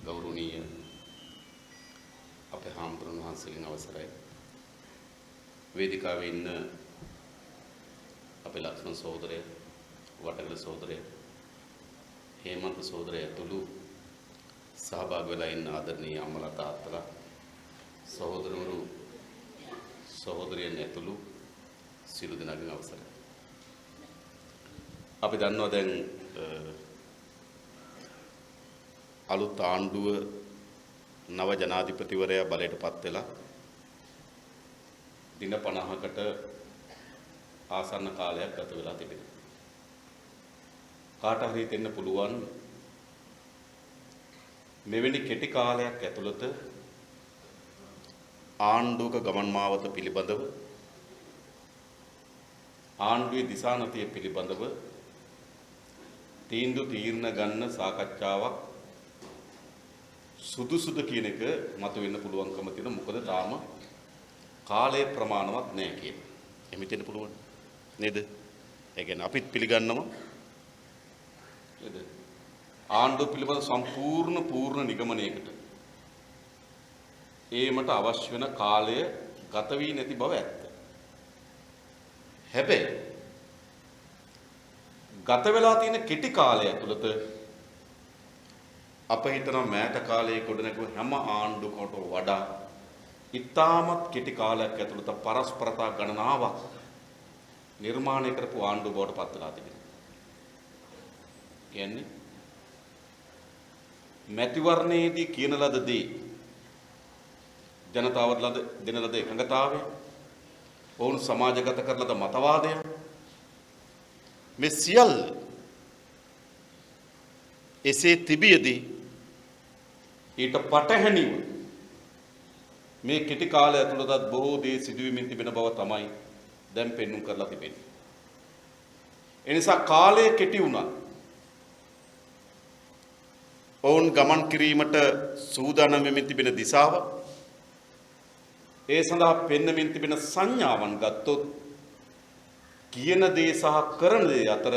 ගෞරවනීය අපේ හාමුදුරන් වහන්සේගෙන් අවසරයි වේදිකාවේ ඉන්න අපේ ලක්ෂ්මන් සහෝදරය වටකඩ සහෝදරය හේමන්ත සහෝදරය ඇතුළු සහභාගී වෙලා ඉන්න ආදරණීය අම්මලා තාත්තලා සහෝදරවරු සහෝදරියන් ඇතුළු සියලු දෙනාගෙන් අවසරයි අපි දන්නවා දැන් අලුත් ආණ්ඩුව නව ජනාධිපතිවරයා බලයට පත් වෙලා දින 50කට ආසන්න කාලයක් ගත වෙලා තිබෙනවා. කාට හරි හිතෙන්න පුළුවන් මෙවැනි කෙටි කාලයක් ඇතුළත ආණ්ඩුවක ගමන් මාවත පිළිබඳව ආණ්ඩුවේ දිශානතිය පිළිබඳව තීරණ ගන්න සාකච්ඡාවක් සුදුසුද කියන එක මතුවෙන්න පුළුවන්කම තියෙන මොකද තාම කාලය ප්‍රමාණවත් නැහැ කියන. එහෙම හිතෙන්න පුළුවන් නේද? ඒ කියන්නේ අපිත් පිළිගන්නවා නේද? ආණ්ඩුව පිළිබඳ සම්පූර්ණ පූර්ණ නිගමනයකට ඒමට අවශ්‍ය වෙන කාලය ගත වී නැති බව ඇත්ත. හැබැයි ගත වෙලා තියෙන කෙටි කාලය ඇතුළත අප හිතනවා මෑත කාලයේ ගොඩනැගු හැම ආණ්ඩුවකට වඩා ඉතාමත් කෙටි කාලයක් ඇතුළත පරස්පරතා ගණනාවක් නිර්මාණය කරපු ආණ්ඩුව බවට පත් වෙලා තිබෙනවා. කියන්නේ මැතිවරණයේදී කියන ලද දේ ජනතාවට දෙන ලද එකඟතාවය ඔවුන් සමාජගත කරන ලද මතවාදය මේ සියල්ල එසේ තිබියදී ඊට පටහැනිව මේ කෙටි කාලය ඇතුළතත් බොහෝ දේ සිදුවීමින් තිබෙන බව තමයි දැන් පෙන්වුම් කරලා තිබෙන්නේ. ඒ නිසා කාලය කෙටි වුණා. ඔවුන් ගමන් කිරීමට සූදානම් වෙමින් තිබෙන දිශාව ඒ සඳහා පෙන්වමින් තිබෙන සංඥාවන් ගත්තොත් කියන දේ සහ කරන දේ අතර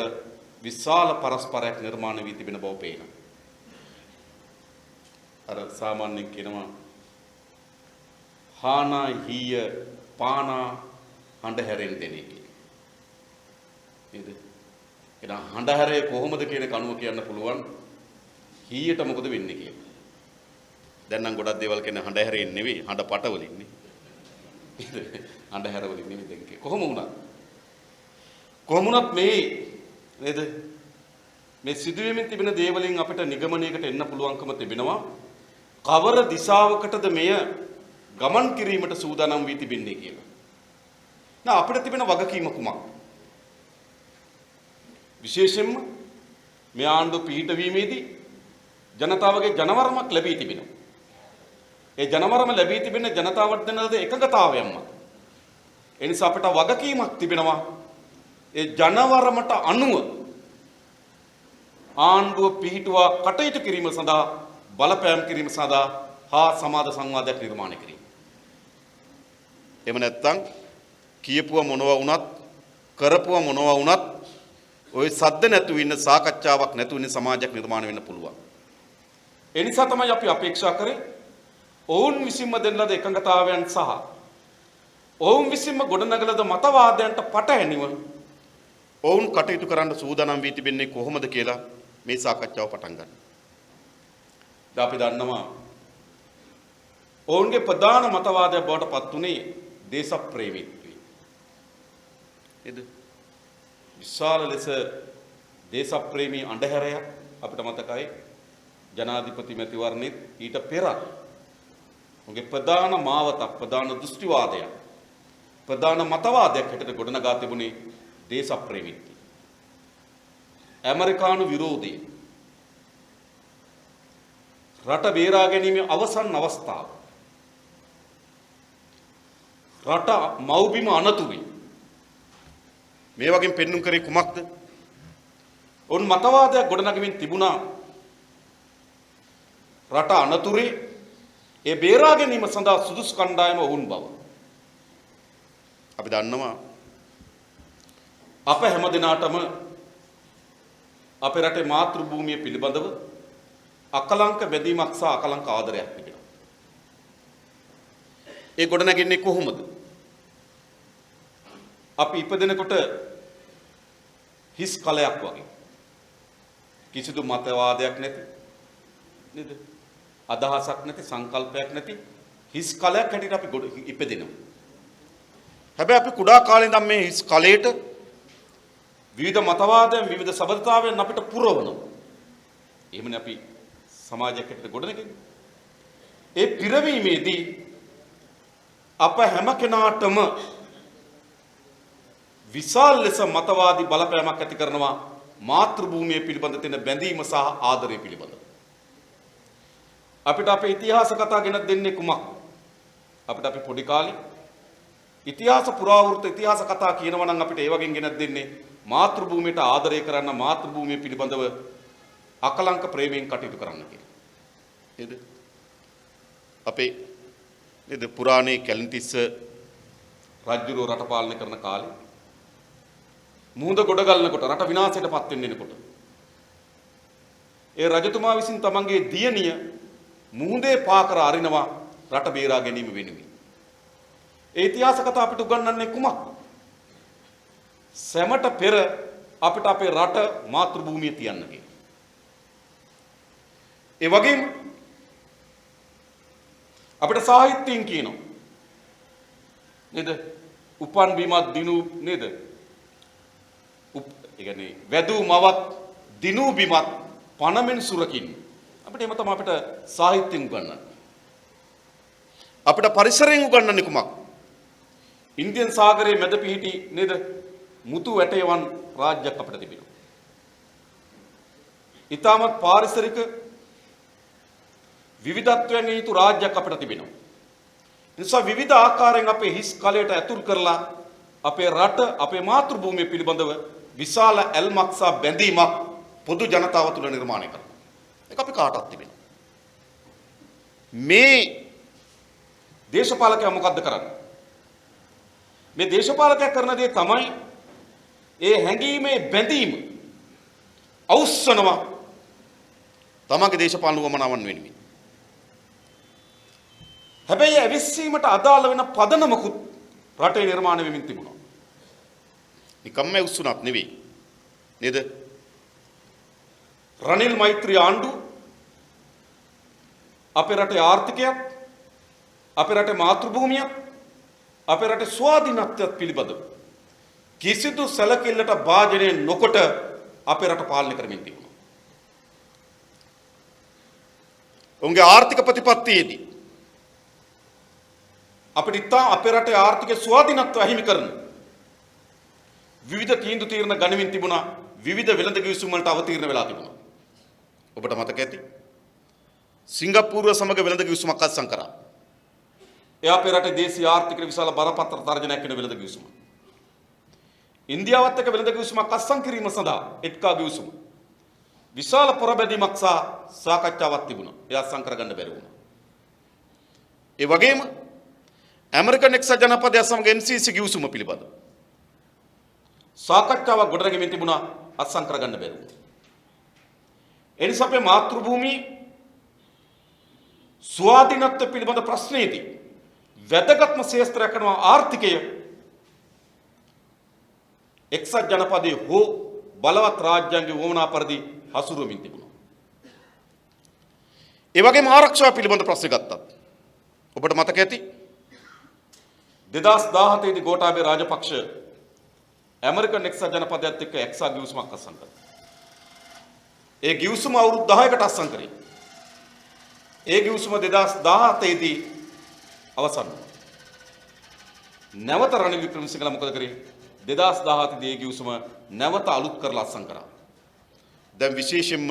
විශාල පරස්පරයක් නිර්මාණය වී තිබෙන බව පේනවා. අර සාමාන්‍යයෙන් කියනවා හානා හීය පානා හඬ හැරෙන් දෙන්නේ කියලා. නේද? එහෙනම් හඬ හැරේ කොහොමද කියන කණුව කියන්න පුළුවන් හීයට මොකද වෙන්නේ කියලා. දැන් නම් ගොඩක් දේවල් කියන්නේ හඬ හැරෙන් නෙවෙයි හඬ පටවලින් නේ. හඬ හැරවලින් නෙවෙයි දෙන්නේ. කොහොම වුණත් මේ නේද මේ සිදුවීමෙන් තිබෙන දේවලින් අපිට නිගමනයකට එන්න පුළුවන්කම තිබෙනවා කවර දිශාවකටද මෙය ගමන් කිරීමට සූදානම් වී තිබෙන්නේ කියලා. නා අපිට තිබෙන වගකීම කුමක්ද? විශේෂයෙන්ම මේ ආණ්ඩුව පිහිටවීමේදී ජනතාවගේ ජනවරමක් ලැබී තිබෙනවා. ඒ ජනවරම ලැබී තිබෙන ජනතාවට දෙන එකඟතාවයක්ම. ඒ නිසා අපිට වගකීමක් තිබෙනවා ඒ ජනවරමට අනුව ආණ්ඩුව පිහිටුවා කටයුතු කිරීම සඳහා බලපෑම් කිරීම සඳහා හා සමාජ සංවාදයක් නිර්මාණය කිරීම. එහෙම නැත්නම් කියපුව මොනවා වුණත් කරපුව මොනවා වුණත් ওই සද්ද නැතුව ඉන්න සාකච්ඡාවක් නැතුව ඉන්න සමාජයක් නිර්මාණය වෙන්න පුළුවන්. ඒ නිසා තමයි අපි අපේක්ෂා කරේ ඔවුන් විසින්ම දෙන ලද එකඟතාවයන් සහ ඔවුන් විසින්ම ගොඩනගන ලද මතවාදයන්ට පටහැනිව ඔවුන් කටයුතු කරන්න සූදානම් වී තිබෙන්නේ කොහොමද කියලා මේ සාකච්ඡාව පටන් ගන්න. දැන් අපි දන්නවා ඔවුන්ගේ ප්‍රධාන මතවාදය බවට පත් උනේ දේශප්‍රේමීත්වය. නේද? විශාල ලෙස දේශප්‍රේමී අඬහැරයක් අපිට මතකයි ජනාධිපති මැතිවරණෙත් ඊට පෙර ඔවුන්ගේ ප්‍රධාන මාවතක් ප්‍රධාන දෘෂ්ටිවාදයක් ප්‍රධාන මතවාදයක් හැටියට ගොඩනගා තිබුණේ දේශප්‍රේමීත්වය. ඇමරිකානු විරෝධය රට බේරා ගැනීමේ අවසන් අවස්ථාව රට මව්බිම අනතුරුයි මේ වගේ පෙන්눔 කරේ කුමක්ද? ඔවුන් මතවාදයක් ගොඩනගමින් තිබුණා රට අනතුරේ ඒ බේරා ගැනීම සඳහා සුදුසු කණ්ඩායම ඔවුන් බව. අපි දන්නවා අප හැම දිනාටම අපේ රටේ මාතෘ භූමිය පිළිබඳව අකලංක බැඳීමක් සහ අකලංක ආදරයක් තිබෙනවා. ඒ ගොඩ නැගෙන්නේ කොහොමද? අපි ඉපදෙනකොට හිස් කලයක් වගේ. කිසිදු මතවාදයක් නැති නේද? අදහසක් නැති සංකල්පයක් නැති හිස් කලයක් හැටියට අපි ඉපදෙනවා. හැබැයි අපි කුඩා කාලේ ඉඳන් මේ හිස් කලයට විවිධ මතවාදයන් විවිධ සබඳතාවයන් අපිට පුරවනවා. එහෙමනේ අපි සමාජයක් හැටියට ගොඩනගන්නේ. ඒ පිරවීමේදී අප හැම කෙනාටම විශාල ලෙස මතවාදී බලපෑමක් ඇති කරනවා මාතෘ භූමිය පිළිබඳ තියෙන බැඳීම සහ ආදරය පිළිබඳ. අපිට අපේ ඉතිහාස කතා ගෙනත් දෙන්නේ කුමක්? අපිට අපි පොඩි කාලේ ඉතිහාස පුරාවෘත්ත ඉතිහාස කතා කියනවා නම් අපිට ඒ වගේ ගෙනත් දෙන්නේ මාතෘ භූමියට ආදරය කරන්න මාතෘ භූමිය පිළිබඳව අකලංක ප්‍රේමයෙන් කටයුතු කරන්න කියලා. නේද? අපේ නේද පුරාණේ කැලණිතිස්ස රජුරෝ රට පාලනය කරන කාලේ මුහුද ගොඩ ගලනකොට රට විනාශයටපත් වෙන්නකොට ඒ රජතුමා විසින් තමන්ගේ දියණිය මුහුදේ පා කර අරිනවා රට බේරා ගැනීම වෙනුවෙන්. ඒ ඉතිහාස කතා අපිට උගන්වන්නේ කුමක්? සැමට පෙර අපිට අපේ රට මාතෘ භූමිය තියන්න කියලා. ඒ වගේම අපිට සාහිත්‍යයෙන් කියනවා නේද? උපන් බිමත් දිනු නේද? ඒ කියන්නේ වැදූ මවත් දිනු බිමත් පණමෙන් සුරකින්න. අපිට එහෙම තමයි අපිට සාහිත්‍යයෙන් උගන්වන්නේ. අපිට පරිසරයෙන් උගන්වන්නේ කුමක්? ඉන්දියන් සාගරයේ මැද පිහිටි නේද? මුතු වැටේවන් රාජ්‍යයක් අපිට තිබෙනවා. ඊටමත් පාරිසරික විවිධත්වයෙන් යුතු රාජ්‍යයක් අපිට තිබෙනවා. නිසා විවිධ ආකාරයෙන් අපේ හිස් කලයට ඇතුල් කරලා අපේ රට අපේ මාතෘ භූමිය පිළිබඳව විශාල ඇල්මක් සහ බැඳීමක් පොදු ජනතාව තුළ නිර්මාණය කරනවා. ඒක අපි කාටවත් තිබෙනවා. මේ දේශපාලකයා මොකද්ද කරන්නේ? මේ දේශපාලකයා කරන දේ තමයි ඒ හැඟීමේ බැඳීම අවුස්සනවා තමන්ගේ දේශපාලන වමනාවන් වෙනුවෙන්. හැබැයි ඇවිස්සීමට අදාළ වෙන පදනමකුත් රටේ නිර්මාණය වෙමින් තිබුණා. නිකම්ම උස්සුණක් නෙවෙයි. නේද? රනිල් මෛත්‍රී ආණ්ඩු අපේ රටේ ආර්ථිකයත් අපේ රටේ මාතෘ භූමියත් අපේ රටේ ස්වාධීනත්වයත් පිළිබඳව කිසිදු සැලකිල්ලට භාජනය නොකොට අපේ රට පාලනය කරමින් තිබුණා. උන්ගේ ආර්ථික ප්‍රතිපත්තියේදී අපිට ඉතා අපේ රටේ ආර්ථික ස්වාධීනත්වය අහිමි කරන විවිධ තීන්දුව తీරන ගණමින් තිබුණා. විවිධ වෙළඳ කිවිසුම් වලට අවතීර්ණ වෙලා තිබුණා. ඔබට මතක ඇති සිංගප්පූරුව සමග වෙළඳ කිවිසුමක් අත්සන් කරා. ඒ අපේ රටේ දේශීය ආර්ථිකයට විශාල බරපතල තර්ජනයක් වෙන වෙළඳ කිවිසුම. ඉන්දියාවත් එක්ක වෙළඳ කිවිසුමක් අත්සන් කිරීම සඳහා එට්කා කිවිසුම විශාල පොරබැදීමක් සහ සාකච්ඡාවක් තිබුණා. ඒ අත්සන් කරගන්න බැරි වුණා. ඒ වගේම ඇමරිකන් එක්සත් ජනපදය සමග MCC කිවිසුම පිළිබඳව සාකච්ඡාවක් ගොඩනැගෙමින් තිබුණා. අත්සන් කරගන්න බැරි වුණා. එනිසා අපේ මාතෘ භූමියේ ස්වාධීනත්ව පිළිබඳ ප්‍රශ්නයේදී වැදගත්ම ශේස්ත්‍රයක් කරනවා ආර්ථිකය. එක්සත් ජනපදයේ හෝ බලවත් රාජ්‍යයන්ගේ වමනා පරිදි හසුරුවමින් තිබුණා. ඒ වගේම ආරක්ෂාව පිළිබඳ ප්‍රශ්න ගත්තත් ඔබට මතක ඇති 2017 දී ගෝඨාභය රාජපක්ෂ ඇමරිකන් එක්සත් ජනපදයත් එක්ක එක්සා ගිවිසුමක් අත්සන් කළා. ඒ ගිවිසුම අවුරුදු 10කට අත්සන් කරේ. ඒ ගිවිසුම 2017 දී අවසන් වුණා. නැවත රනිල් වික්‍රමසිංහලා මොකද කරේ? 2017 දී ඒ ගිවිසුම නැවත අලුත් කරලා අත්සන් කරා. දැන් විශේෂයෙන්ම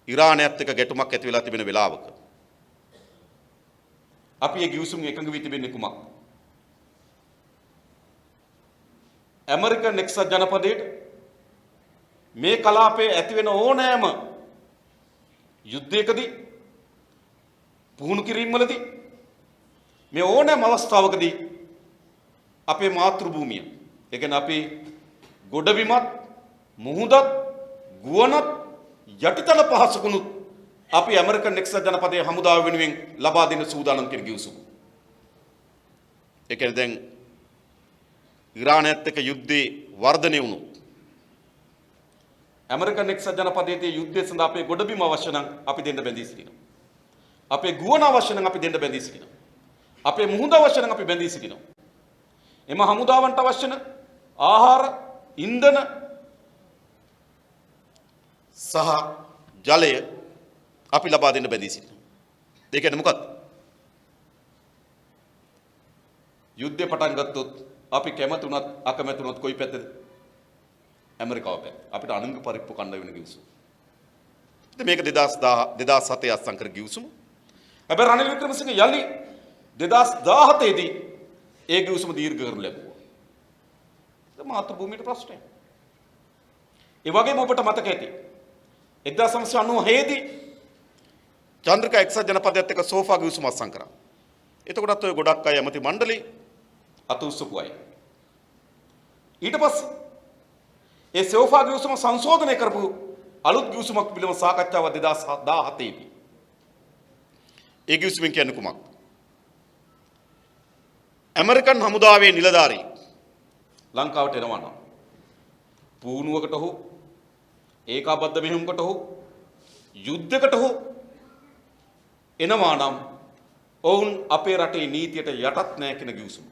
ඉරානයත් එක්ක ගැටුමක් ඇති වෙලා තිබෙන වෙලාවක අපි ඒ ගිවිසුම් එකඟ වී තිබෙන්නේ කුමක්? ඇමරිකන් එක්සත් ජනපදයේ මේ කලාපයේ ඇති වෙන ඕනෑම යුද්ධයකදී පුහුණු කිරීම වලදී මේ ඕනෑම අවස්ථාවකදී අපේ මාතෘ භූමිය ඒ කියන්නේ අපේ ගොඩබිමත් මුහුදත් ගුවනත් යටිතල පහසුකුණුත් අපි ඇමරිකන් එක්සත් ජනපදයේ හමුදාව වෙනුවෙන් ලබා දෙන සූදානම් කියන ගිවිසුම. ඒ කියන්නේ දැන් ඉරානයත් එක්ක යුද්ධේ වර්ධනය වුණොත් ඇමරිකන් එක්සත් ජනපදයේ යුද්ධය සඳහා අපේ ගොඩබිම අවශ්‍ය නම් අපි දෙන්න බැඳී සිටිනවා. අපේ ගුවන් අවශ්‍ය නම් අපි දෙන්න බැඳී සිටිනවා. අපේ මුහුද අවශ්‍ය නම් අපි බැඳී සිටිනවා. එම හමුදාවන්ට අවශ්‍ය නම් ආහාර, ඉන්ධන සහ ජලය අපි ලබා දෙන්න බැඳී සිටිනවා. ඒ කියන්නේ මොකක්ද? යුද්ධය පටන් ගත්තොත් අපි කැමති උනත් අකමැති උනත් කොයි පැත්තද? ඇමරිකාව පැත්ත. අපිට අනුංග පරිප්පු කණ්ඩ වෙන ගිවිසුම. ඉතින් මේක 2007 අත්සන් කර ගිවිසුම. හැබැයි රනිල් වික්‍රමසිංහ යලි 2017 දී ඒ ගිවිසුම දීර්ඝ කරනු ලැබුවා. ඒක මාතෘ භූමියට ප්‍රශ්නයක්. ඒ වගේම ඔබට මතක ඇති 1997 දී චන්ද්‍රිකා එක්සත් ජනපදයේත් එක්ක සෝෆා ගිවිසුම අත්සන් කරා. එතකොටත් ඔය ගොඩක් අය ඇමති මණ්ඩලේ අත උස්සපු අය. ඊට පස්සේ ඒ සෝෆා ගිවිසුම සංශෝධනය කරපු අලුත් ගිවිසුමක් පිළිබඳ සාකච්ඡාව 2017 දී. ඒ ගිවිසුමෙන් කියන්නේ කුමක්ද? ඇමරිකන් හමුදාවේ නිලධාරී ලංකාවට එනවා නම් පුහුණුවකට හෝ ඒකාබද්ධ මෙහෙයුමකට හෝ යුද්ධයකට හෝ එනවා නම් ඔවුන් අපේ රටේ නීතියට යටත් නැහැ කියන ගිවිසුම.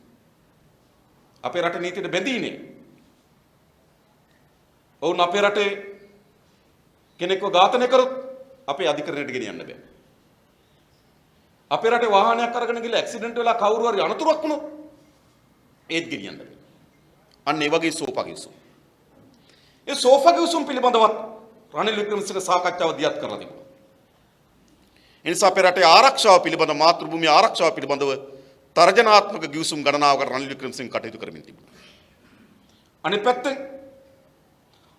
අපේ රටේ නීතියට බැඳීනේ. ඔවුන් අපේ රටේ කෙනෙක්ව ඝාතනය කරොත් අපේ අධිකරණයට ගෙනියන්න බෑ. අපේ රටේ වාහනයක් අරගෙන ගිහලා ඇක්සිඩන්ට් වෙලා කවුරු හරි අනතුරක් වුණොත් ඒත් ගෙනියන්න බෑ. අන්න ඒ වගේ සෝෆා ගිවිසුම. ඒ සෝෆා ගිවිසුම පිළිබඳවත් රනිල් වික්‍රමසිංහ සාකච්ඡාව දියත් කරලා තිබුණා. ඒ නිසා අපේ රටේ ආරක්ෂාව පිළිබඳ මාතෘභූමිය ආරක්ෂාව පිළිබඳව තර්ජනාත්මක ගිවිසුම් ගණනාවකට රනිල් වික්‍රමසිංහ කටයුතු කරමින් තිබුණා. අනිත් පැත්තෙන්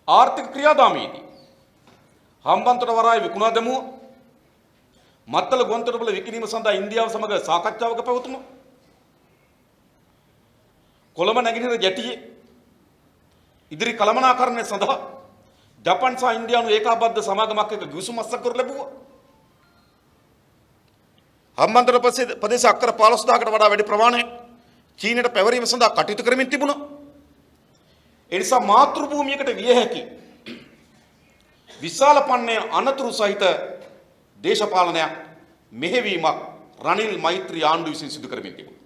ආර්ථික ක්‍රියාදාමයේදී හම්බන්තොට වරාය විකුණා දැමුව මත්තල ගුවන්තොටුපළ විකිණීම සඳහා ඉන්දියාව සමග සාකච්ඡාවක පැවතුණා. කොළඹ නැගෙනහිර ජැටියේ ඉදිරි කළමනාකරණය සඳහා ජපාන් සහ ඉන්දියානු ඒකාබද්ධ සමාගමක් එක්ක ගිවිසුම් අත්සන් කර ලැබුවා. හම්බන්තොට ප්‍රදේශ අක්කර 15000කට වඩා වැඩි ප්‍රමාණයක් චීනයට පැවරීම සඳහා කටයුතු කරමින් තිබුණා. ඒ නිසා මාතෘභූමියකට විය හැකි විශාල පන්නේ අනතුරු සහිත දේශපාලනයක් මෙහෙවීමක් රනිල් මෛත්‍රී ආණ්ඩුව විසින් සිදු කරමින් තිබුණා.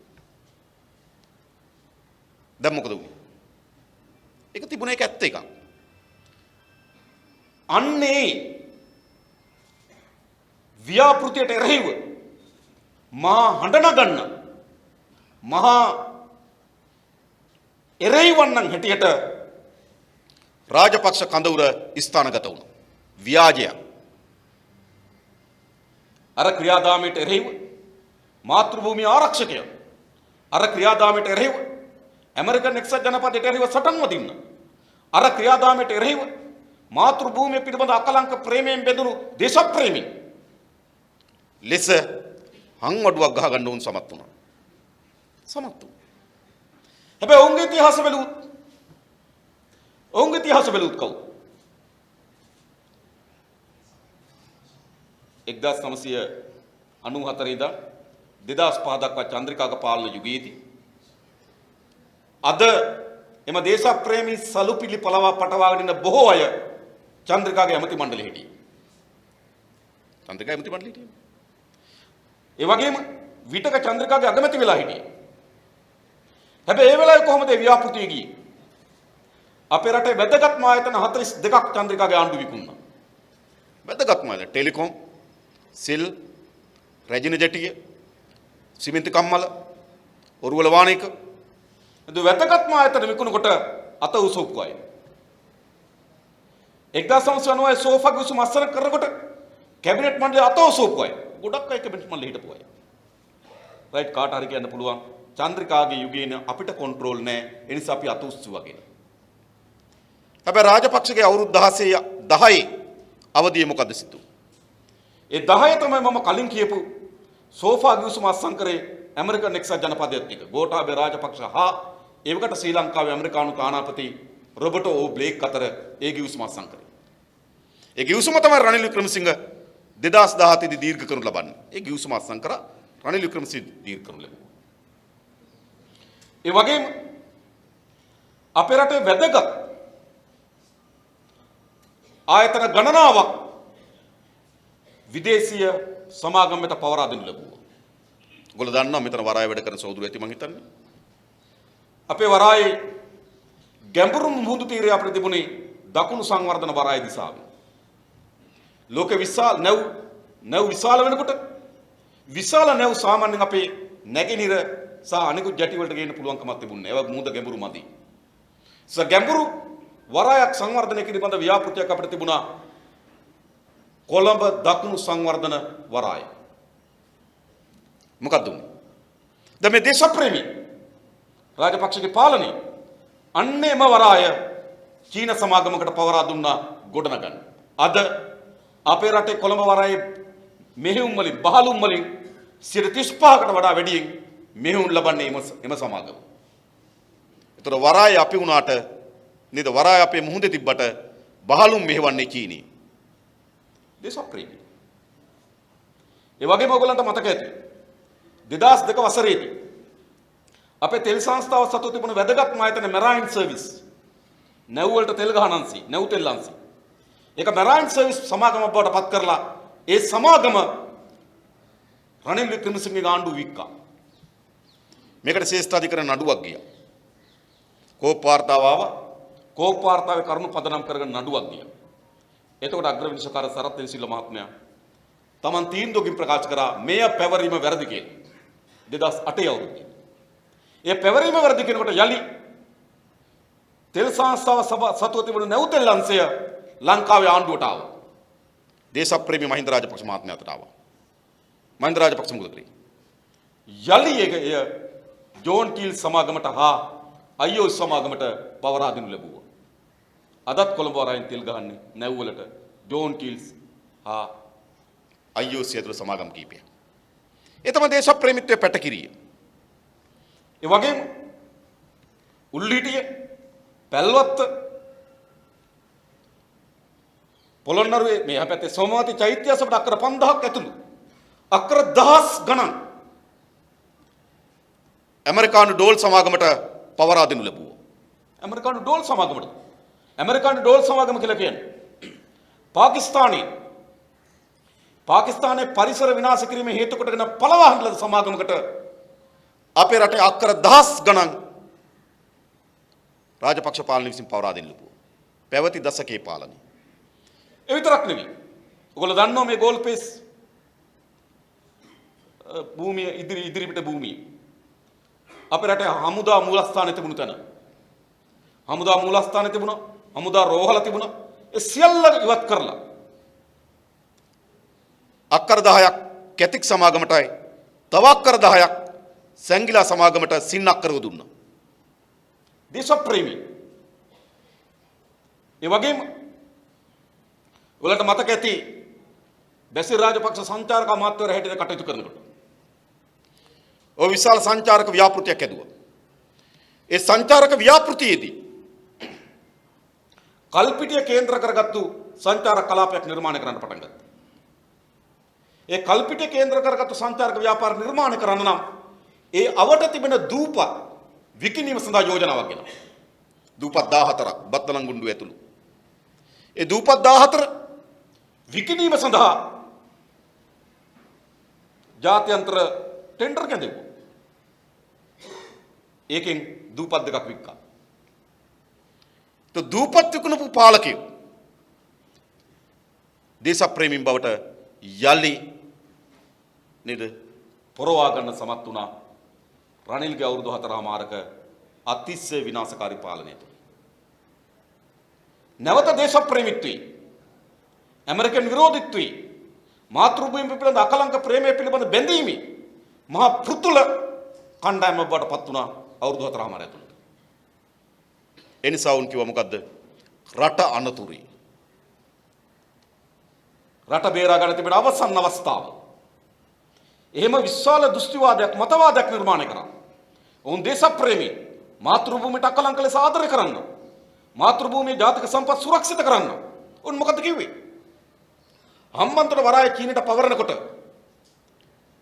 දැන් මොකද වුනේ? ඒක තිබුණේ ඒක ඇත්ත එකක්. අන්නේ ව්‍යාපෘතියට එරෙහිව මහා හඬ නගන්න මහා එරෙහිවන්නන් හැටියට රාජපක්ෂ කඳවුර ස්ථානගත වුණා. ව්‍යාජය. අර ක්‍රියාදාමයට එරෙහිව මාතෘභූමිය ආරක්ෂකය අර ක්‍රියාදාමයට එරෙහිව ඇමරිකන් එක්සත් ජනපදයට එරෙහිව සටන් වදින්න අර ක්‍රියාදාමයට එරෙහිව මාතෘභූමිය පිළිබඳ අකලංක ප්‍රේමයෙන් බැඳුණු දේශප්‍රේමී ලෙස හංවඩුවක් ගහ ගන්න උන් සමත් වුණා. සමත් වුණා. හැබැයි ඔවුන්ගේ ඉතිහාස බැලුවොත් කවුද? 1994 ඉඳන් 2005 දක්වා චන්ද්‍රිකාගේ පාලන යුගයේදී අද එම දේශප්‍රේමී සලුපිලි පටවාගෙන ඉන්න බොහෝ අය චන්ද්‍රිකාගේ ඇමති මණ්ඩලෙ හිටියේ. චන්ද්‍රිකා ඇමති මණ්ඩලෙ හිටියේ. ඒ වගේම විටක චන්ද්‍රිකාගේ අගමැති වෙලා හිටියේ. හැබැයි ඒ වෙලාවේ කොහොමද ව්‍යාපෘතිය ගියේ? අපේ රටේ වැදගත්ම ආයතන 42ක් චන්ද්‍රිකාගේ ආණ්ඩුව විකුණා. වැදගත්ම ආයතන ටෙලිකොම්, සිල්, රැජින ජැටිය, සිමෙන්ති කම්මල, ඔරුවල වාණික. ඒ වැදගත්ම ආයතන විකුණනකොට අත උසෝප්පු අය. 1990 සෝෆා ගිවිසුම අත්සන් කරනකොට කැබිනට් මණ්ඩලයේ අත උසෝප්පු අය. ගොඩක් අය කැබිනට් මණ්ඩලෙ හිටපු අය. රයිට් කාට හරි කියන්න පුළුවන් චන්ද්‍රිකාගේ යුගයේන අපිට කන්ට්‍රෝල් නැහැ. ඒ නිසා අපි අත උස්සුවා කියලා. හැබැයි රාජපක්ෂගේ අවුරුදු 10 අවදියේ මොකද සිදුවේ? ඒ 10 තමයි මම කලින් කියපු සෝෆා ගිවිසුම අත්සන් කරේ ඇමරිකන් එක්සත් ජනපදයේත් එක. ගෝඨාභය රාජපක්ෂ හා එවකට ශ්‍රී ලංකාවේ ඇමරිකානු තානාපති රොබර්ටෝ ඕ බ්ලේක් අතර ඒ ගිවිසුම අත්සන් කරේ. ඒ ගිවිසුම තමයි රනිල් වික්‍රමසිංහ 2017 දී දීර්ඝ කරනු ලබන්නේ. ඒ ගිවිසුම අත්සන් කර රනිල් වික්‍රමසිංහ දීර්ඝ කරනු ලැබුවා. ඒ වගේම අපේ රටේ වැදගත් ආයතන ගණනාවක් විදේශීය සමාගම් වෙත පවරා දෙනු ලැබුවා. ඔයගොල්ලෝ දන්නවා මෙතන වරාය වැඩ කරන සහෝදරයෝ ඇති මං හිතන්නේ. අපේ වරායේ ගැඹුරු මුහුදු තීරය අපිට තිබුණේ දකුණු සංවර්ධන වරාය දිසාවේ. ලෝක විශාල නැව් විශාල වෙනකොට විශාල නැව් සාමාන්‍යයෙන් අපේ නැගෙනහිර සහ අනිකුත් ජැටි වලට ගේන්න පුළුවන්කමක් තිබුණේ. ඒවා මුහුද ගැඹුරු මදි. ගැඹුරු වරායක් සංවර්ධනය කිරීමේ ව්‍යාපෘතියක් අපිට තිබුණා කොළඹ දකුණු සංවර්ධන වරාය. මොකක්ද උනේ? දැන් මේ දේශප්‍රේමී රාජපක්ෂගේ පාලනය අන්නේම වරාය චීන සමාගමකට පවරා දුන්නා ගොඩනගන්න. අද අපේ රටේ කොළඹ වරායේ මෙහෙයුම් වලින් බහලුම් වලින් 35%කට වඩා වැඩියෙන් මෙහෙයුම් ලබන්නේ එම සමාගම. ඒතර වරාය අපි වුණාට නේද වරාය අපේ මුහුදේ තිබ්බට බහලුම් මෙහෙවන්නේ චීනී. දේශප්‍රේමී. ඒ වගේම ඔයගලන්ට මතක ඇති 2002 වසරේදී අපේ තෙල් සංස්ථාව සතු තිබුණු වැදගත්ම ආයතන මැරයින් සර්විස් නැව් වලට තෙල් ගහනන්සි නැව් තෙල් අන්සි ඒක මැරයින් සර්විස් සමාගමක් බවට පත් කරලා ඒ සමාගම රනිල් වික්‍රමසිංහගේ ආණ්ඩුව වික්කා. මේකට ශ්‍රේෂ්ඨාධිකරණ නඩුවක් ගියා. කෝප් වාර්තාව ආවා. කෝප් වාර්තාවේ කරුණු පදනම් කරගෙන නඩුවක් ගියා. එතකොට අග්‍රවිනිශ්චයකාර සරත් තෙල්සිල්ල මහත්මයා තමන් තීන්දුවකින් ප්‍රකාශ කරා මෙය පැවරීම වැරදි කියලා. 2008 අවුරුද්දේ. ඒ පැවරීම වැරදි කෙනෙකුට යලි තෙල් සංස්ථාව සතුව තිබුණු නැව් තෙල් අංශය ලංකාවේ ආණ්ඩුවට ආවා. දේශප්‍රේමී මහින්ද රාජපක්ෂ මහත්මයා අතට ආවා. මහින්ද රාජපක්ෂ මොකද කළේ? යලි ඒක ජෝන් කීල් සමාගමට හා අයියෝ සමාගමට පවරා දෙනු ලැබුවා. අදත් කොළඹ වරායෙන් තෙල් ගහන්නේ නැව් වලට ජෝන් කීල්ස් හා අයියෝ සියලු සමාගම් කීපය. ඒ තමයි දේශප්‍රේමීත්වයේ පැටකිරිය. ඒ වගේම උල්ලිටිය පැල්වත්ත පොළොන්නරුවේ මේ පැත්තේ සෝමවති චෛත්‍ය අසපට අක්කර 5000ක් ඇතුළු අක්කර දහස් ගණන් ඇමරිකානු ඩෝල් සමාගමට පවරා දෙනු ලැබුවා. ඇමරිකානු ඩෝල් සමාගමට ඇමරිකානු ඩෝල් සමාගම කියලා කියන්නේ පාකිස්තානයේ පරිසර විනාශ කිරීමේ හේතු කොටගෙන පළවහන් ලද සමාගමකට අපේ රටේ අක්කර දහස් ගණන් රාජපක්ෂ පාලනය විසින් පවරා දෙන්න ලැබුවා. පැවති දශකයේ පාලනය. ඒ විතරක් නෙවෙයි. ඔයගොල්ලෝ දන්නවා මේ ගෝල්පේස් භූමිය ඉදිරිපිට භූමිය. අපේ රටේ හමුදා මූලස්ථානයේ තිබුණු තැන. හමුදා මූලස්ථානයේ තිබුණා. හමුදා රෝහල තිබුණා. ඒ සියල්ල ඉවත් කරලා අක්කර 10ක් කැතික් සමාගමටයි තව අක්කර 10ක් සැංගිලා සමාගමට සින්න අක්කරව දුන්නා. දේශප්‍රේමී. ඒ වගේම ඔයාලට මතක ඇති බැසිල් රාජපක්ෂ සංචාරක අමාත්‍යවරයා හැටියට කටයුතු කරනකොට ඔය විශාල සංචාරක ව්‍යාපෘතියක් ඇදුවා. ඒ සංචාරක ව්‍යාපෘතියේදී කල්පිටිය කේන්ද්‍ර කරගත්තු සංචාරක කලාපයක් නිර්මාණය කරන්න පටන් ගත්තා. ඒ කල්පිටිය කේන්ද්‍ර කරගත්තු සංචාරක ව්‍යාපාර නිර්මාණය කරන්න නම් ඒ අවට තිබෙන දූපත් විකිණීම සඳහා යෝජනාවක් ගෙනවා. දූපත් 14ක් බත්තලංගුණ්ඩුව ඇතුළු. ඒ දූපත් 14 විකිණීම සඳහා ජාත්‍යන්තර ටෙන්ඩර් කැඳෙව්වා. ඒකෙන් දූපත් දෙකක් වික්කා. તો දූපත් විකුණපු පාලකයෝ දේශප්‍රේමීන් බවට යලි නේද පොරවා ගන්න සමත් වුණා. රනිල්ගේ අවුරුදු 4මාරක අතිශය විනාශකාරී පාලනයට. නැවත දේශප්‍රේමීත්වයේ ඇමරිකන් විරෝධීත්වයේ මාතෘභූමිය පිළිබඳ අකලංක ප්‍රේමය පිළිබඳ බැඳීමේ මහා පෘතුල කණ්ඩායම බවට පත් වුණා අවුරුදු 4මාර ඇතුළත. ඒ නිසා උන් කිව්වා මොකද්ද? රට අනතුරුයි. රට බේරා ගන්න තිබෙන අවසන් අවස්ථාව. එහෙම විශාල දෘෂ්ටිවාදයක් මතවාදයක් නිර්මාණය කරා. උන් දේශප්‍රේමී මාතෘභූමියට අකලංක ලෙස ආදරය කරන්න. මාතෘභූමියේ ජාතික සම්පත් සුරක්ෂිත කරන්න. උන් මොකද කිව්වේ? හම්බන්තොට වරාය චීනට පවරනකොට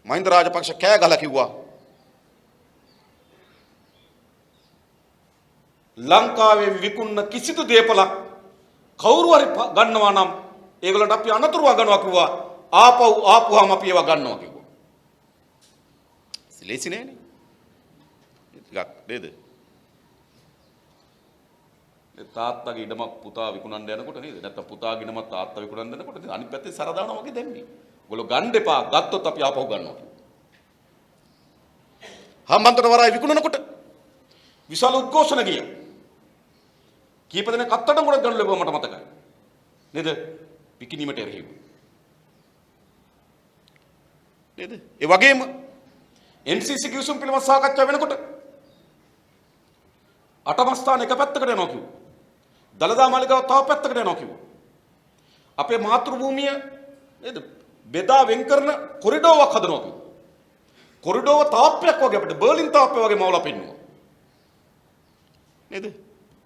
මහින්ද රාජපක්ෂ කෑ ගහලා කිව්වා ලංකාවේ විකුණන කිසිදු දේපලක් කවුරු හරි ගන්නවා නම් ඒගොල්ලන්ට අපි අනතුරු වගනවා කිව්වා. ආපුවාම අපි ඒවා ගන්නවා කිව්වා. ලේසි නෑනේ. ටිකක් නේද? තාත්තගේ ඉඩමක් පුතා විකුණන්න යනකොට නේද? නැත්තම් පුතාගේ ඉඩමක් තාත්තා විකුණන්න යනකොට අනිත් පැත්තේ සර දානවා වගේ දැම්මේ. ඔයගොල්ලෝ ගන්න එපා. ගත්තොත් අපි ආපහු ගන්නවා. හම්බන්තොට වරාය විකුණනකොට විශාල උද්ඝෝෂණ ගියා. කීප දෙනෙක් අත්තඩංගුවට ගන්න ලැබුවා මට මතකයි. නේද? විකිණීමට එරෙහිව. නේද? ඒ වගේම MCC කිවිසුම් පිළිබඳ සාකච්ඡා වෙනකොට අටමස්ථාන එක පැත්තකට යනවා කිව්වා. දලදා මාලිගාව තව පැත්තකට යනවා කිව්වා. අපේ මාතෘ භූමිය නේද? බෙදා වෙන් කරන කොරිඩෝවක් හදනවා කිව්වා. කොරිඩෝව තාප්පයක් වගේ අපිට බර්ලින් තාප්පය වගේ මවලා පෙන්නුවා. නේද?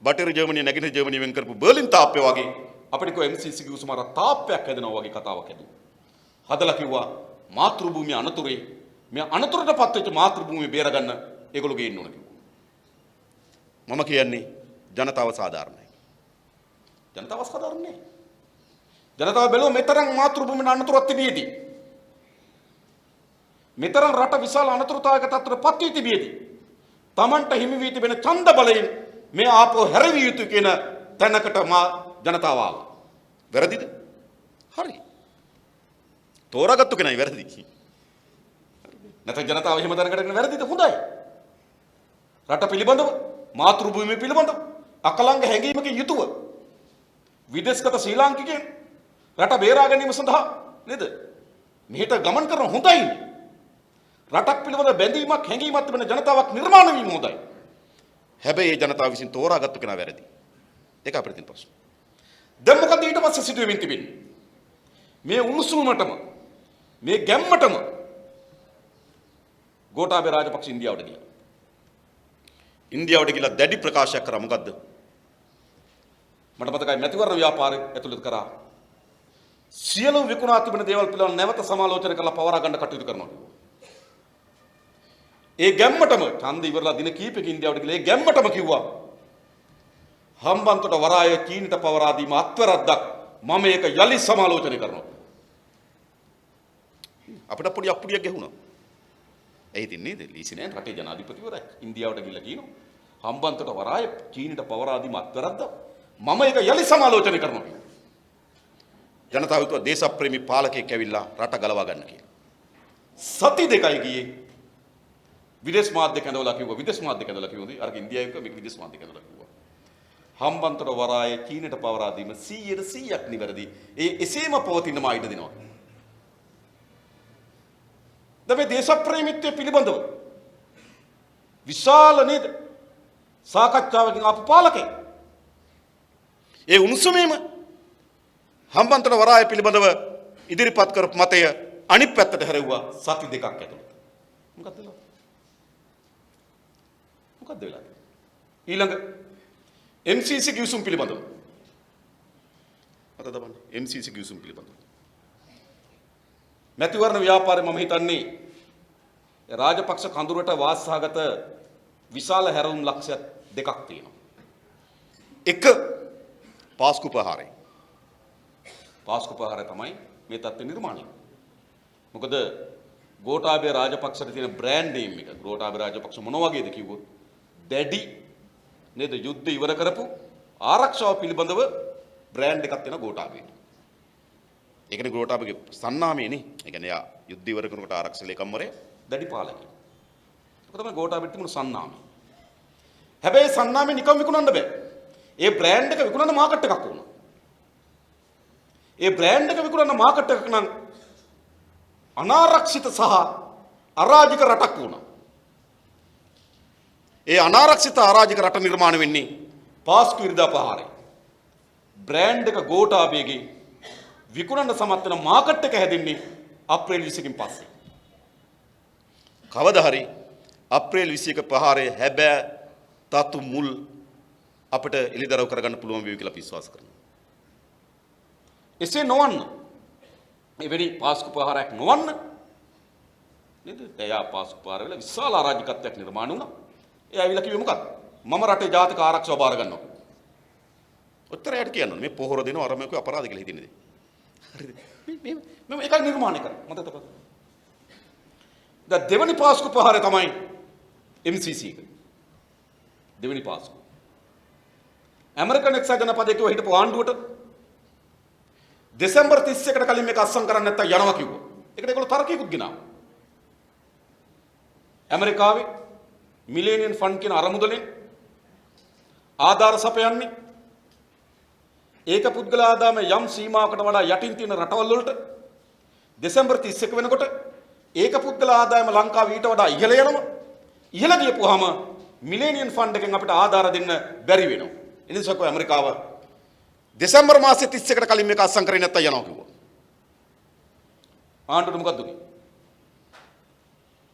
බටර් ජර්මනිය නැගෙනහිර ජර්මනිය වෙන් කරපු බර්ලින් තාප්පය වගේ අපිට කො MCC කිවිසුම අර තාප්පයක් හැදෙනවා වගේ කතාවක් හැදුවා. හදලා කිව්වා මාතෘ භූමිය අනතුරේ මේ අනතුරටපත් වෙච්ච මාතෘ භූමිය බේරගන්න ඒගොල්ලෝ ගේන්න ඕන කිව්වා. මම කියන්නේ ජනතාව සාධාරණයි. ජනතාව සාධාරණ නෑ. ජනතාව බැලුවා මෙතරම් මාතෘ භූමියට අනතුරක් තිබියදී. මෙතරම් රට විශාල අනතුරුතාවයක තත්ත්වයටපත් වී තිබියදී. Tamanට හිමි වී තිබෙන ඡන්ද බලයෙන් මේ ආපෝ හැරවිය යුතු කියන තැනකට මා ජනතාව ආවා. වැරදිද? හරි. තෝරාගත්තු කෙනයි වැරදි. නැත්නම් ජනතාව එහෙම දැනගන්න වැරදිද? හොඳයි. රට පිළිබඳව මාතෘ භූමිය පිළිබඳව අකලංග හැඟීමකින් යුතුව විදේශගත ශ්‍රී ලාංකිකයන් රට බේරා ගැනීම සඳහා නේද? මෙහෙට ගමන් කරන හොඳයි. රටක් පිළිබඳ බැඳීමක් හැඟීමක් තිබෙන ජනතාවක් නිර්මාණය වීම හොඳයි. හැබැයි ඒ ජනතාව විසින් තෝරාගත්තු කෙනා වැරදි. ඒක අපිට තියෙන ප්‍රශ්න. දැන් මොකද ඊට පස්සේ සිදුවෙමින් තිබෙන්නේ? මේ උණුසුමටම මේ ගැම්මටම ගෝඨාභය රාජපක්ෂ ඉන්දියාවට ගියා. ඉන්දියාවට ගිහලා දැඩි ප්‍රකාශයක් කරා. මොකද්ද? මට මතකයි මැතිවරණ ව්‍යාපාරය ඇතුළත කරා. සියලු විකුණා තිබෙන දේවල් පිළිබඳව නැවත සමාලෝචන කරලා පවරා ගන්න කටයුතු කරනවා. ඒ ගැම්මටම ඡන්ද ඉවරලා දින කීපයක ඉන්දියාවට ගිහලා ඒ ගැම්මටම කිව්වා හම්බන්තොට වරාය චීනට පවරා දීම අත්වැරද්දක්. මම ඒක යලි සමාලෝචනය කරනවා. අපිට පොඩි අප්පුඩියක් ගැහුණා. ඒ ඉතින් නේද? ලීසි නෑ රටේ ජනාධිපතිවරයෙක් ඉන්දියාවට ගිහලා කියනවා හම්බන්තොට වරාය චීනට පවරා දීම අත්වැරද්දක්. මම ඒක යලි සමාලෝචනය කරනවා. ජනතාව හිතුවා දේශප්‍රේමී පාලකයෙක් ඇවිල්ලා රට ගලවා ගන්න කියලා. සති දෙකයි ගියේ. විදේශ මාධ්‍ය කැඳවලා කිව්වා අර ඉන්දියාවේ මේක විදේශ මාධ්‍ය කැඳවලා කිව්වා. හම්බන්තොට වරාය චීනට පවරා දීම 100% නිවැරදි. එසේම පවතින මා ඉඩ දෙනවා. දැන් දේශප්‍රේමීත්වය පිළිබඳව විශාල නේද සාකච්ඡාවකින් ආපු පාලකෙක්. ඒ උණුසුමේම හම්බන්තොට වරාය පිළිබඳව ඉදිරිපත් කරපු මතය අනිත් පැත්තට හැරෙව්වා සති දෙකක් ඇතුළත. මොකක්ද වෙලා? ඊළඟ MCC කිවිසුම් පිළිබඳව. අත දබන්න MCC කිවිසුම් පිළිබඳව. මැතිවරණ ව්‍යාපාරේ මම හිතන්නේ රාජපක්ෂ කඳුරට වාසසහගත විශාල හැරවුම් ලක්ෂ දෙකක් තියෙනවා. එක පාස්කු ප්‍රහාරය. පාස්කු ප්‍රහාරය තමයි මේ තත්ත්ව නිර්මාණය. මොකද ගෝඨාභය රාජපක්ෂට තියෙන බ්‍රෑන්ඩ් නේම් එක ගෝඨාභය රාජපක්ෂ මොන වගේද කිව්වොත් දැඩි නේද යුද්ධ ඉවර කරපු ආරක්ෂාව පිළිබඳව බ්‍රෑන්ඩ් එකක් තියෙන ගෝඨාභයට. ඒ කියන්නේ ගෝඨාභයගේ සන්නාමයනේ. ඒ කියන්නේ යා යුද්ධ ඉවර කරනකොට ආරක්ෂක ලේකම්වරයා දැඩි පාලකයෙක්. ඒක තමයි ගෝඨාභයට තිබුණු සන්නාමය. හැබැයි සන්නාමය නිකම් විකුණන්න බෑ. ඒ බ්‍රෑන්ඩ් එක විකුණන්න මාකට් එකක් ඕන. ඒ බ්‍රෑන්ඩ් එක විකුණන්න මාකට් එකක් නම් අනාරක්ෂිත සහ අරාජික රටක් වුණා. ඒ අනාරක්ෂිත අරාජික රට නිර්මාණය වෙන්නේ පාස්කු ඉරිදා ප්‍රහාරය. බ්‍රෑන්ඩ් එක ගෝඨාභයගේ විකුණන්න සමත් වෙන මාකට් එක හැදෙන්නේ අප්‍රේල් 20කින් පස්සේ. කවදා හරි අප්‍රේල් 21 ප්‍රහාරය හැබෑ තතු මුල් අපිට එළිදරව් කරගන්න පුළුවන් වෙයි කියලා අපි විශ්වාස කරනවා. එසේ නොවන්න එවැනි පාස්කු ප්‍රහාරයක් නොවන්න නේද? එයා පාස්කු ප්‍රහාර වෙලා විශාල අරාජිකත්වයක් නිර්මාණය වුණා. ඒ ඇවිල්ලා කිව්වේ මොකක්ද? මම රටේ ජාතික ආරක්ෂාව බාර ගන්නවා. ඔච්චර යට කියන්න ඕනේ. මේ පොහොර දෙනවා අර මේක අපරාධ කියලා හිතින්නේ. හරිද? මේ මේක නිර්මාණය කරා. මතක තබන්න. දැන් දෙවනි පාස්කු ප්‍රහාරය තමයි MCC එක. දෙවනි පාස්කු. ඇමරිකන් එක්සත් ජනපදයේ කිව්ව හිටපු ආණ්ඩුවට දෙසැම්බර් 31කට කලින් මේක අත්සන් කරන්න නැත්තම් යනවා කිව්වා. ඒකට ඒගොල්ලෝ තර්කයකුත් ගෙනාවා. ඇමරිකාවේ මිලේනියම් ෆන්ඩ් කියන අරමුදලෙන් ආධාර සපයන්නේ ඒක පුද්ගල ආදායම යම් සීමාවකට වඩා යටින් තියෙන රටවල් වලට දෙසැම්බර් 31 වෙනකොට ඒක පුද්ගල ආදායම ලංකාව ඊට වඩා ඉහළ යනවා. ඉහළ ගියපුවාම මිලේනියම් ෆන්ඩ් එකෙන් අපිට ආධාර දෙන්න බැරි වෙනවා. ඒ නිසා කො ඇමරිකාව දෙසැම්බර් මාසයේ 31කට කලින් මේක අත්සන් කරේ නැත්තම් යනවා කිව්වා. ආණ්ඩුවට මොකද්ද උනේ?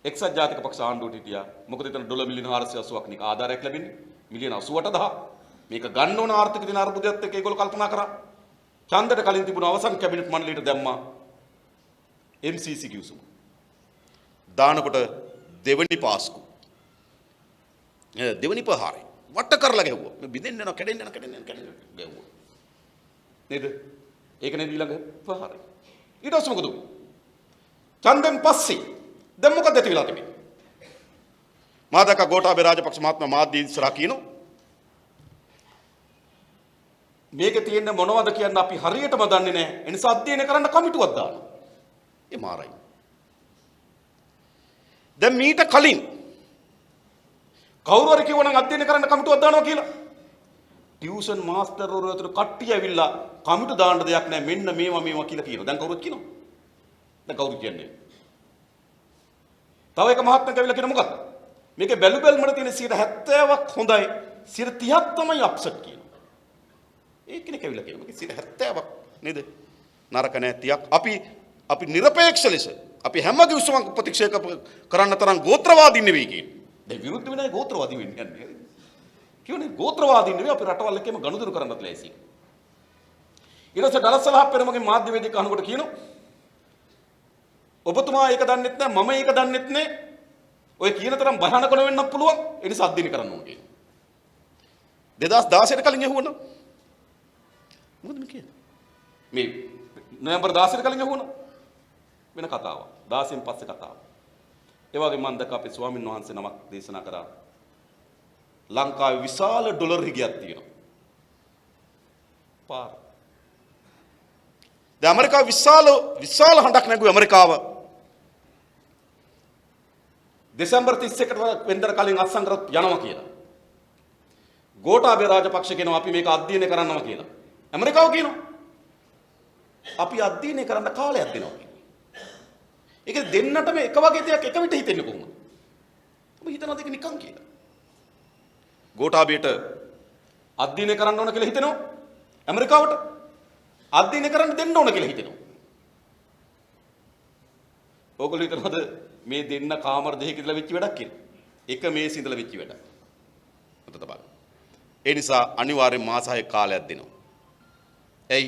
එක්සත් ජාතික පක්ෂ ආණ්ඩුවට හිටියා. මොකද එතන ඩොලර් මිලියන 480ක් නික ආධාරයක් ලැබෙන්නේ. මිලියන 88000. මේක ගන්න ඕන ආර්ථික දින අර්බුදයත් එක්ක ඒගොල්ලෝ කල්පනා කරා. ඡන්දයට කලින් තිබුණ අවසන් කැබිනට් මණ්ඩලයට දැම්මා MCC කිව්සුම. දානකොට දෙවනි පාස්කු. දෙවනි ප්‍රහාරය. වට කරලා ගැහුවා. මේ බින්දෙන්න යනවා කැඩෙන්න යනවා ගැහුවා. නේද? ඒක නේද ඊළඟ ප්‍රහාරය. ඊට පස්සේ මොකද උනේ? ඡන්දෙන් පස්සේ දැන් මොකද ඇති වෙලා තිබෙන්නේ? මාදක ගෝඨාභය රාජපක්ෂ මහත්මයා මාධ්‍ය ඉස්සරහ කියනවා මේකේ තියෙන මොනවද කියන්න අපි හරියටම දන්නේ නැහැ. ඒ නිසා අධ්‍යයනය කරන්න කමිටුවක් දානවා. ඒ මාරයි. දැන් මීට කලින් කවුරු හරි කිව්වනම් අධ්‍යයනය කරන්න කමිටුවක් දානවා කියලා. ටියුෂන් මාස්ටර්වරු අතර කට්ටිය ඇවිල්ලා කමිටු දාන්න දෙයක් නැහැ. මෙන්න මේවා කියලා කියනවා. දැන් කවුරුත් කියනවා. දැන් කවුරුත් කියන්නේ. තව එක මහත්මයෙක් ඇවිල්ලා කියන මොකක්ද? මේකේ බැලු බැලමට තියෙන 70ක් හොඳයි. 30ක් තමයි අප්සෙට් කියනවා. ඒ කෙනෙක් ඇවිල්ලා කියනවා මේකේ 70ක් නේද? නරක නැහැ 30ක්. අපි নিরপেক্ষ ලෙස අපි හැම කිව්සමක් ප්‍රතික්ෂේප කරන්න තරම් ගෝත්‍රවාදීන් නෙවෙයි කියන්නේ. දැන් විරුද්ධ වෙනයි ගෝත්‍රවාදී වෙන්නේ යන්නේ. කියන්නේ ගෝත්‍රවාදීන් නෙවෙයි අපි රටවල් එක්කම ගනුදෙනු කරන්නත් ලෑස්ති. ඊට පස්සේ දලස්සලහ පෙරමුණගේ මාධ්‍ය වේදික අහනකොට කියනවා ඔබතුමා ඒක දන්නෙත් නැහැ මම ඒක දන්නෙත් නැහැ. ඔය කියන තරම් භයානක වෙන්නත් පුළුවන්. ඒ නිසා අධ්‍යයනය කරන්න ඕන කියනවා. 2016ට කලින් ඇහුවනම් මොකද මේ කියන්නේ? මේ නොවැම්බර් 16ට කලින් ඇහුවනම් වෙන කතාවක්. 16න් පස්සේ කතාවක්. ඒ වගේ මම දැක්ක අපේ ස්වාමීන් වහන්සේ නමක් දේශනා කරා ලංකාවේ විශාල ඩොලර් හිගයක් තියෙනවා. පාර. දැන් ඇමරිකාව විශාල හඬක් නැගුවේ ඇමරිකාව. දෙසැම්බර් 31කට වෙනදට කලින් අත්සන් කරත් යනවා කියලා. ගෝඨාභය රාජපක්ෂ කියනවා අපි මේක අධ්‍යයනය කරන්නවා කියලා. ඇමරිකාව කියනවා අපි අධ්‍යයනය කරන්න කාලයක් දෙනවා කියලා. ඒක දෙන්නටම එක වගේ දෙයක් එක විට හිතෙන්නේ කොහොමද? ඔබ හිතනවාද ඒක නිකන් කියලා? ගෝඨාභයට අධ්‍යයනය කරන්න ඕන කියලා හිතෙනවා. ඇමරිකාවට අධ්‍යයනය කරන්න දෙන්න ඕන කියලා හිතෙනවා. ඕගොල්ලෝ හිතනවාද මේ දෙන්න කාමර දෙකක ඉඳලා වෙච්ච වැඩක් කියලා? එක මේසෙ ඉඳලා වෙච්ච වැඩක්. මතක තබන්න. ඒ නිසා අනිවාර්යෙන් මාස 6ක කාලයක් දෙනවා. එයි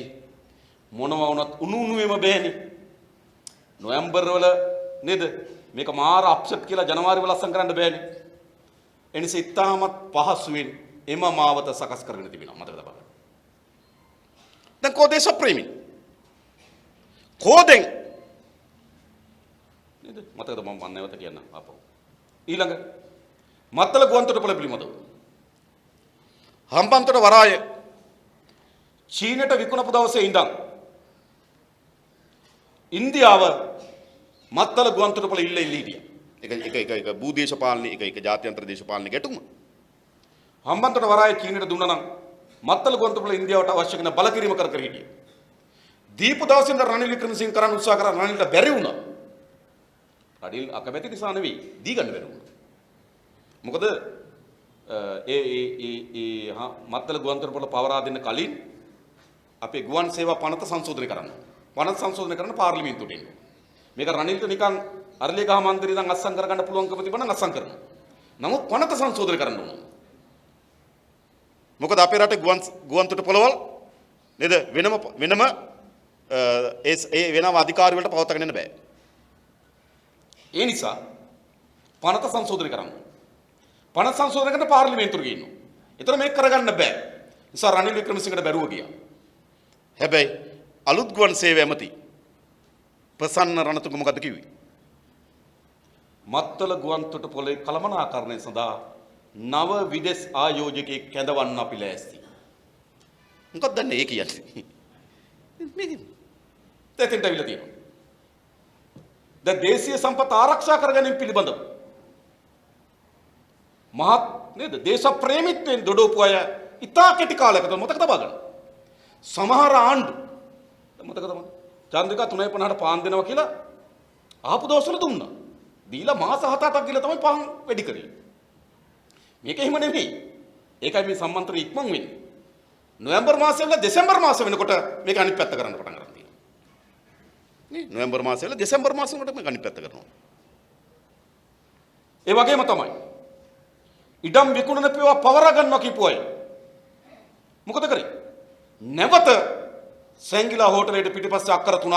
මොනවා වුණත් උණුවෙම බෑනේ. නොවැම්බර් වල නේද? මේක මාර අප්සෙට් කියලා ජනවාරි වල අස්සම් කරන්න බෑනේ. ඒ නිසා ඉතාමත් පහසුවෙන් එම මාවත සකස් කරගෙන තිබෙනවා. මතක තබන්න. දැන් කෝදේශ ප්‍රේමී. කෝදෙන් නේද? මතකද මම නැවත කියන්න ආපහු. ඊළඟ මත්තල ගුවන්තොටුපළ පිළිමදව. හම්බන්තොට වරාය චීනට විකුණපු දවසේ ඉඳන් ඉන්දියාව මත්තල ගුවන්තොටුපළ ඉල්ල හිටියා. එක භූදේශපාලන එක ජාත්‍යන්තර දේශපාලන ගැටුම. හම්බන්තොට වරාය චීනට දුන්නා නම් මත්තල ගුවන්තොටුපළ ඉන්දියාවට අවශ්‍ය කරන බලකිරීම කර හිටියා. දීපු දවසේ ඉඳන් රනිල් වික්‍රමසිංහ කරන්න උත්සාහ කරා රනිල්ට බැරි වුණා. රනිල් අකමැති නිසා නෙවෙයි දී ගන්න බැරි වුණා. මොකද මත්තල ගුවන්තොටුපළ පවරා දෙන්න කලින් අපේ ගුවන් සේවා පනත සංශෝධනය කරන්න. පනත සංශෝධනය කරන්න පාර්ලිමේන්තුවට එන්න. මේක රනිල්ට නිකන් අරලියගහ මන්දිරේ ඉඳන් අස්සම් කරගන්න පුළුවන්කම තිබුණා නම් අස්සම් කරනවා. නමුත් පනත සංශෝධනය කරන්න ඕන. මොකද අපේ රටේ ගුවන්තොටුපළවල් නේද වෙනම ඒ වෙනම අධිකාරි වලට පවත්වාගෙන යන්න බෑ. ඒ නිසා පනත සංශෝධනය කරන්න. පනත සංශෝධනය කරන්න පාර්ලිමේන්තුවට ගේනවා. ඒතර මේක කරගන්න බෑ. නිසා රනිල් වික්‍රමසිංහට බැරුව ගියා. හැබැයි අලුත් ගුවන් සේවය ඇමති ප්‍රසන්න රණතුංග මොකද කිව්වේ? මත්තල ගුවන් තොටුපළේ කළමනාකරණය සඳහා නව විදෙස් ආයෝජකයෙක් කැඳවන්න අපි ලෑස්ති. මොකක්ද දන්නේ ඒ කියන්නේ? මේ තෙතෙන්ට අවිලා තියෙනවා. දැන් දේශීය සම්පත් ආරක්ෂා කර ගැනීම පිළිබඳව මහත් නේද දේශ ප්‍රේමීත්වයෙන් දොඩවපු අය ඉතා කෙටි කාලයකට මතක තබා ගන්න. සමහර ආණ්ඩු මතක තබන්න. චන්ද්‍රිකා 3.50ට පාන් දෙනවා කියලා ආපු දවස්වල දුන්නා. දීලා මාස 7-8ක් ගිහලා තමයි පාන් වැඩි කරේ. මේක එහෙම නෙමෙයි. ඒකයි මේ සම්මන්ත්‍රණය ඉක්මන් වෙන්නේ. නොවැම්බර් මාසෙ වල දෙසැම්බර් මාසෙ වෙනකොට මේක අනිත් පැත්ත කරන්න පටන් ගන්න තියෙනවා. නේ නොවැම්බර් මාසෙ වල දෙසැම්බර් මාසෙ වලට මේක අනිත් පැත්ත කරනවා. ඒ වගේම තමයි ඉඩම් විකුණන පේවා පවර ගන්නවා කියපු අය. මොකද කරේ? නැවත සැංගිලා හෝටලෙට පිටිපස්සේ අක්කර 3ක්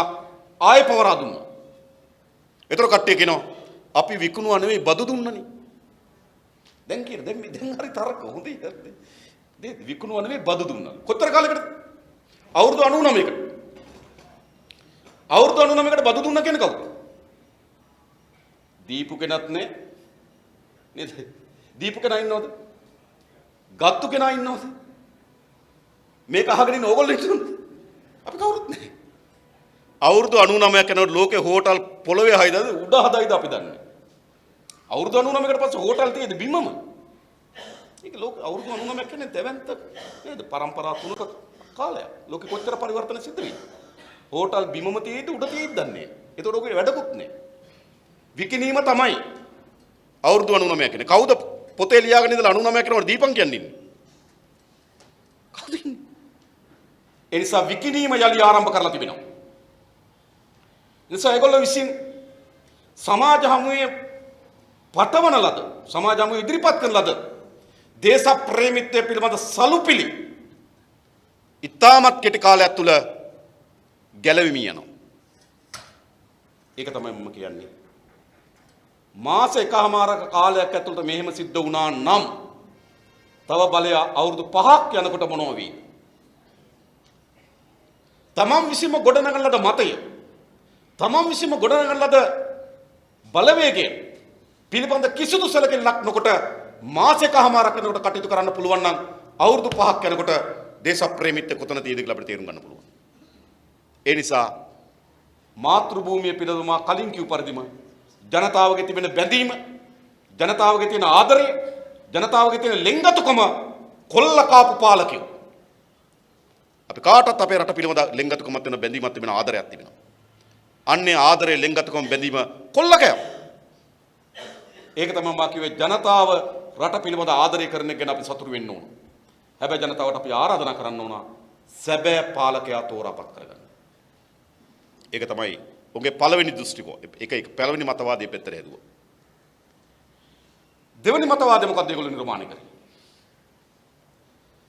ආයෙ පවරා දුන්නා. ඒතර කට්ටිය කියනවා අපි විකුණුවා නෙවෙයි බදු දුන්නනේ. දැන් කියන දැන් හරි තරක හොඳයි හරිද? දෙ විකුණුවා නෙවෙයි බදු දුන්නා. කොතර කාලයකට? අවුරුදු 99කට. අවුරුදු 99කට බදු දුන්නා කියන්නේ කවුද? දීපු කෙනත් නේ. නේද? දීපු කෙනා ඉන්නවද? ගත්තු කෙනා ඉන්නවද? මේක අහගෙන ඉන්න ඕගොල්ලෝ ඉන්නවද? අපි කවුරුත් නැහැ. අවුරුදු 99ක් යනකොට ලෝකේ හෝටල් පොළවේ හයිදද උඩ හදයිද අපි දන්නේ. අවුරුදු 99කට පස්සේ හෝටල් තියෙද බිමම. ඒක ලෝක අවුරුදු 99ක් කියන්නේ දෙවන්ත නේද? පරම්පරා තුනක කාලයක්. ලෝකෙ කොච්චර පරිවර්තන සිද්ධ වෙයි. හෝටල් බිමම තියෙද උඩ තියෙද දන්නේ. ඒතකොට ඔගේ වැඩකුත් නැහැ. විකිනීම තමයි අවුරුදු 99ක් කියන්නේ. කවුද පොතේ ලියාගෙන ඉඳලා 99ක් යනකොට දීපන් කියන්නේ ඉන්නේ? කවුද ඉන්නේ? ඒ නිසා විකිනීම යලි ආරම්භ කරලා තිබෙනවා. නිසා ඒගොල්ලෝ විසින් සමාජ හමුවේ පටවන ලද සමාජ හමුවේ ඉදිරිපත් කරන ලද දේශ ප්‍රේමීත්වය පිළිබඳ සලුපිලි ඉතාමත් කෙටි කාලයක් තුල ගැලවිමි යනවා. ඒක තමයි මම කියන්නේ. මාස එකමාරක කාලයක් ඇතුළත මෙහෙම සිද්ධ වුණා නම් තව බලය අවුරුදු 5ක් යනකොට මොනව වෙයි? තමන් විසින්ම ගොඩනගන ලද මතය තමන් විසින්ම ගොඩනගන ලද බලවේගය පිළිබඳ කිසිදු සැලකිල්ලක් නොකොට මාසයකමාරක් යනකොට කටයුතු කරන්න පුළුවන් නම් අවුරුදු 5ක් යනකොට දේශ ප්‍රේමීත්වය කොතන තියෙද කියලා අපිට තේරුම් ගන්න පුළුවන්. ඒ නිසා මාතෘ භූමිය පිළිබඳව කලින් කිව් පරිදිම ජනතාවගේ තිබෙන බැඳීම, ජනතාවගේ තියෙන ආදරය, ජනතාවගේ තියෙන ලෙන්ගතුකම කොල්ල කාපු පාලකයෝ. අපි කාටත් අපේ රට පිළිබඳ ලෙන්ගතුකමක් වෙන බැඳීමක් තිබෙන ආදරයක් තිබෙනවා. අන්නේ ආදරේ ලෙන්ගතුකම බැඳීම කොල්ලකයක්. ඒක තමයි මම කිව්වේ ජනතාව රට පිළිබඳ ආදරය කරන එක ගැන අපි සතුටු වෙන්න ඕන. හැබැයි ජනතාවට අපි ආරාධනා කරන්න ඕන සැබෑ පාලකයා තෝරාපත් කරගන්න. ඒක තමයි ඔගේ පළවෙනි දෘෂ්ටිකෝණය. ඒක පළවෙනි මතවාදයේ පෙත්තට හැදුවා. දෙවෙනි මතවාදය මොකක්ද ඒගොල්ලෝ නිර්මාණය කරේ?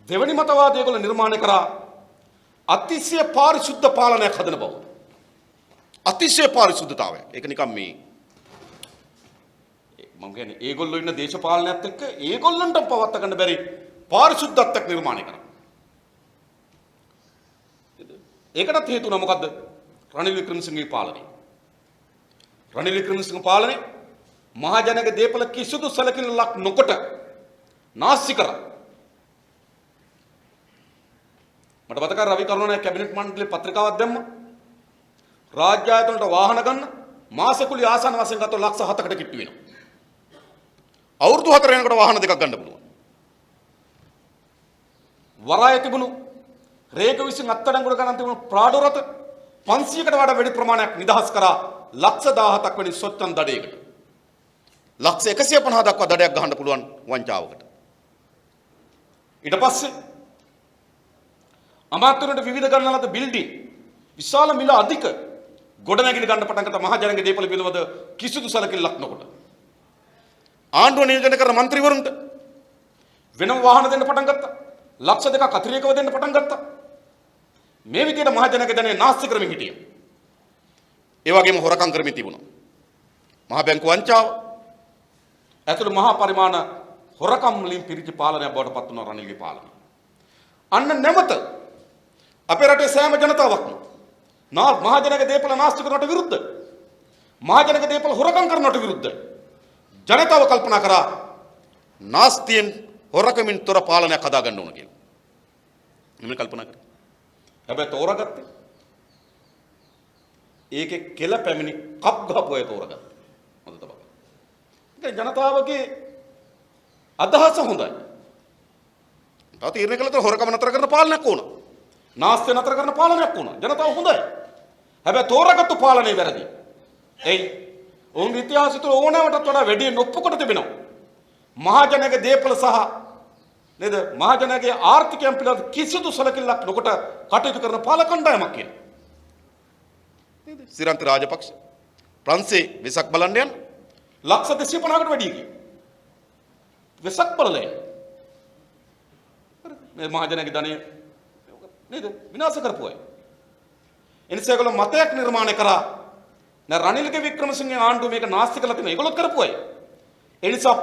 දෙවෙනි මතවාදය ඒගොල්ලෝ නිර්මාණය කරා අතිශය පාරිශුද්ධ පාලනයක් හදන බව. අතිශය පාරිශුද්ධතාවය. ඒක නිකම් මේ මම කියන්නේ ඒගොල්ලෝ ඉන්න දේශපාලනයත් එක්ක ඒගොල්ලන්ට පවත් ගන්න බැරි පාරිශුද්ධත්වයක් නිර්මාණය කරා. ඒකටත් හේතු වුණා මොකද්ද? රනිල් වික්‍රමසිංහගේ පාලනය. රනිල් වික්‍රමසිංහ පාලනය මහජනගේ දේපල කිසිදු සැලකිල්ලක් නොකොට නාස්ති කරා. මට මතකයි රවි කරුණානායක කැබිනට් මණ්ඩලයේ පත්‍රිකාවක් දැම්මා. රාජ්‍ය ආයතන වලට වාහන ගන්න මාසෙකුලි ආසන වශයෙන් ගත්තොත් ලක්ෂ 7කට කිට්ටු වෙනවා. අවුරුදු 4 වෙනකොට වාහන දෙකක් ගන්න පුළුවන්. වරායේ තිබුණු රේග විසින් අත්අඩංගුවට ගන්න තිබුණු ප්‍රාඩෝ රථ 500කට වඩා වැඩි ප්‍රමාණයක් නිදහස් කරා ලක්ෂ 17ක් වෙනි සොච්චන් දඩයකට. ලක්ෂ 150 දක්වා දඩයක් ගහන්න පුළුවන් වංචාවකට. ඊට පස්සේ අමාත්‍යවරුන්ට විවිධ ගණන ලද බිල්ඩින් විශාල මිල අධික ගොඩනැගිලි ගන්න පටන් ගත්ත මහජනගේ දේපල පිළිබඳ කිසිදු සැලකිල්ලක් නොකොට. ආණ්ඩුව නියෝජනය කරන മന്ത്രിවරුන්ට වෙනම වාහන දෙන්න පටන් ගත්තා. ලක්ෂ 2ක් අතිරේකව දෙන්න පටන් ගත්තා. මේ විදිහට මහජනක ධනය නාස්ති කරමින් හිටියා. ඒ වගේම හොරකම් කරමින් තිබුණා. මහ බැංකු වංචාව ඇතුළු මහා පරිමාණ හොරකම් වලින් පිරිච්ච පාලනයක් බවට පත් වුණා රනිල්ගේ පාලනය. අන්න නැවත අපේ රටේ සෑම ජනතාවක්ම මහජනක දේපල නාස්ති කරනට විරුද්ධ මහජනක දේපල හොරකම් කරනට විරුද්ධ ජනතාව කල්පනා කරා නාස්තියෙන් හොරකමින් තොර පාලනයක් හදා ගන්න ඕන කියලා. එමෙන්න කල්පනා කරා. හැබැයි තෝරාගත්තේ ඒකේ කෙල පැමිණි කප් ගහපු අය තෝරාගත්තා. හොඳ තමයි. ඒක ජනතාවගේ අදහස හොඳයි. තාම තීරණය කළා හොරකම නතර කරන පාලනයක් ඕන. නාස්තිය නතර කරන පාලනයක් ඕන. ජනතාව හොඳයි. හැබැයි තෝරාගත්තු පාලනේ වැරදි. එයි ඔවුන් ඉතිහාසය තුළ ඕනෑමටත් වඩා වැඩි නොප්පු කොට තිබෙනවා. මහජනක දේපල සහ නේද මහජනකගේ ආර්ථිකයන් පිළිබඳ කිසිදු සැලකිල්ලක් නොකොට කටයුතු කරන පාලක කණ්ඩායමක් කියලා. නේද? සිරන්ත රාජපක්ෂ ප්‍රංශේ වෙසක් බලන්න යන ලක්ෂ 250කට වැඩි ගියා. වෙසක් බලලා මේ මහජනකගේ ධනය නේද විනාශ කරපු අය. එනිසා ඒගොල්ලෝ මතයක් නිර්මාණය කරා න රනිල්ගේ වික්‍රමසිංහ ආණ්ඩුව මේක නාස්ති කළා තියෙනවා. ඒගොල්ලෝ කරපු අය. ඒ නිසා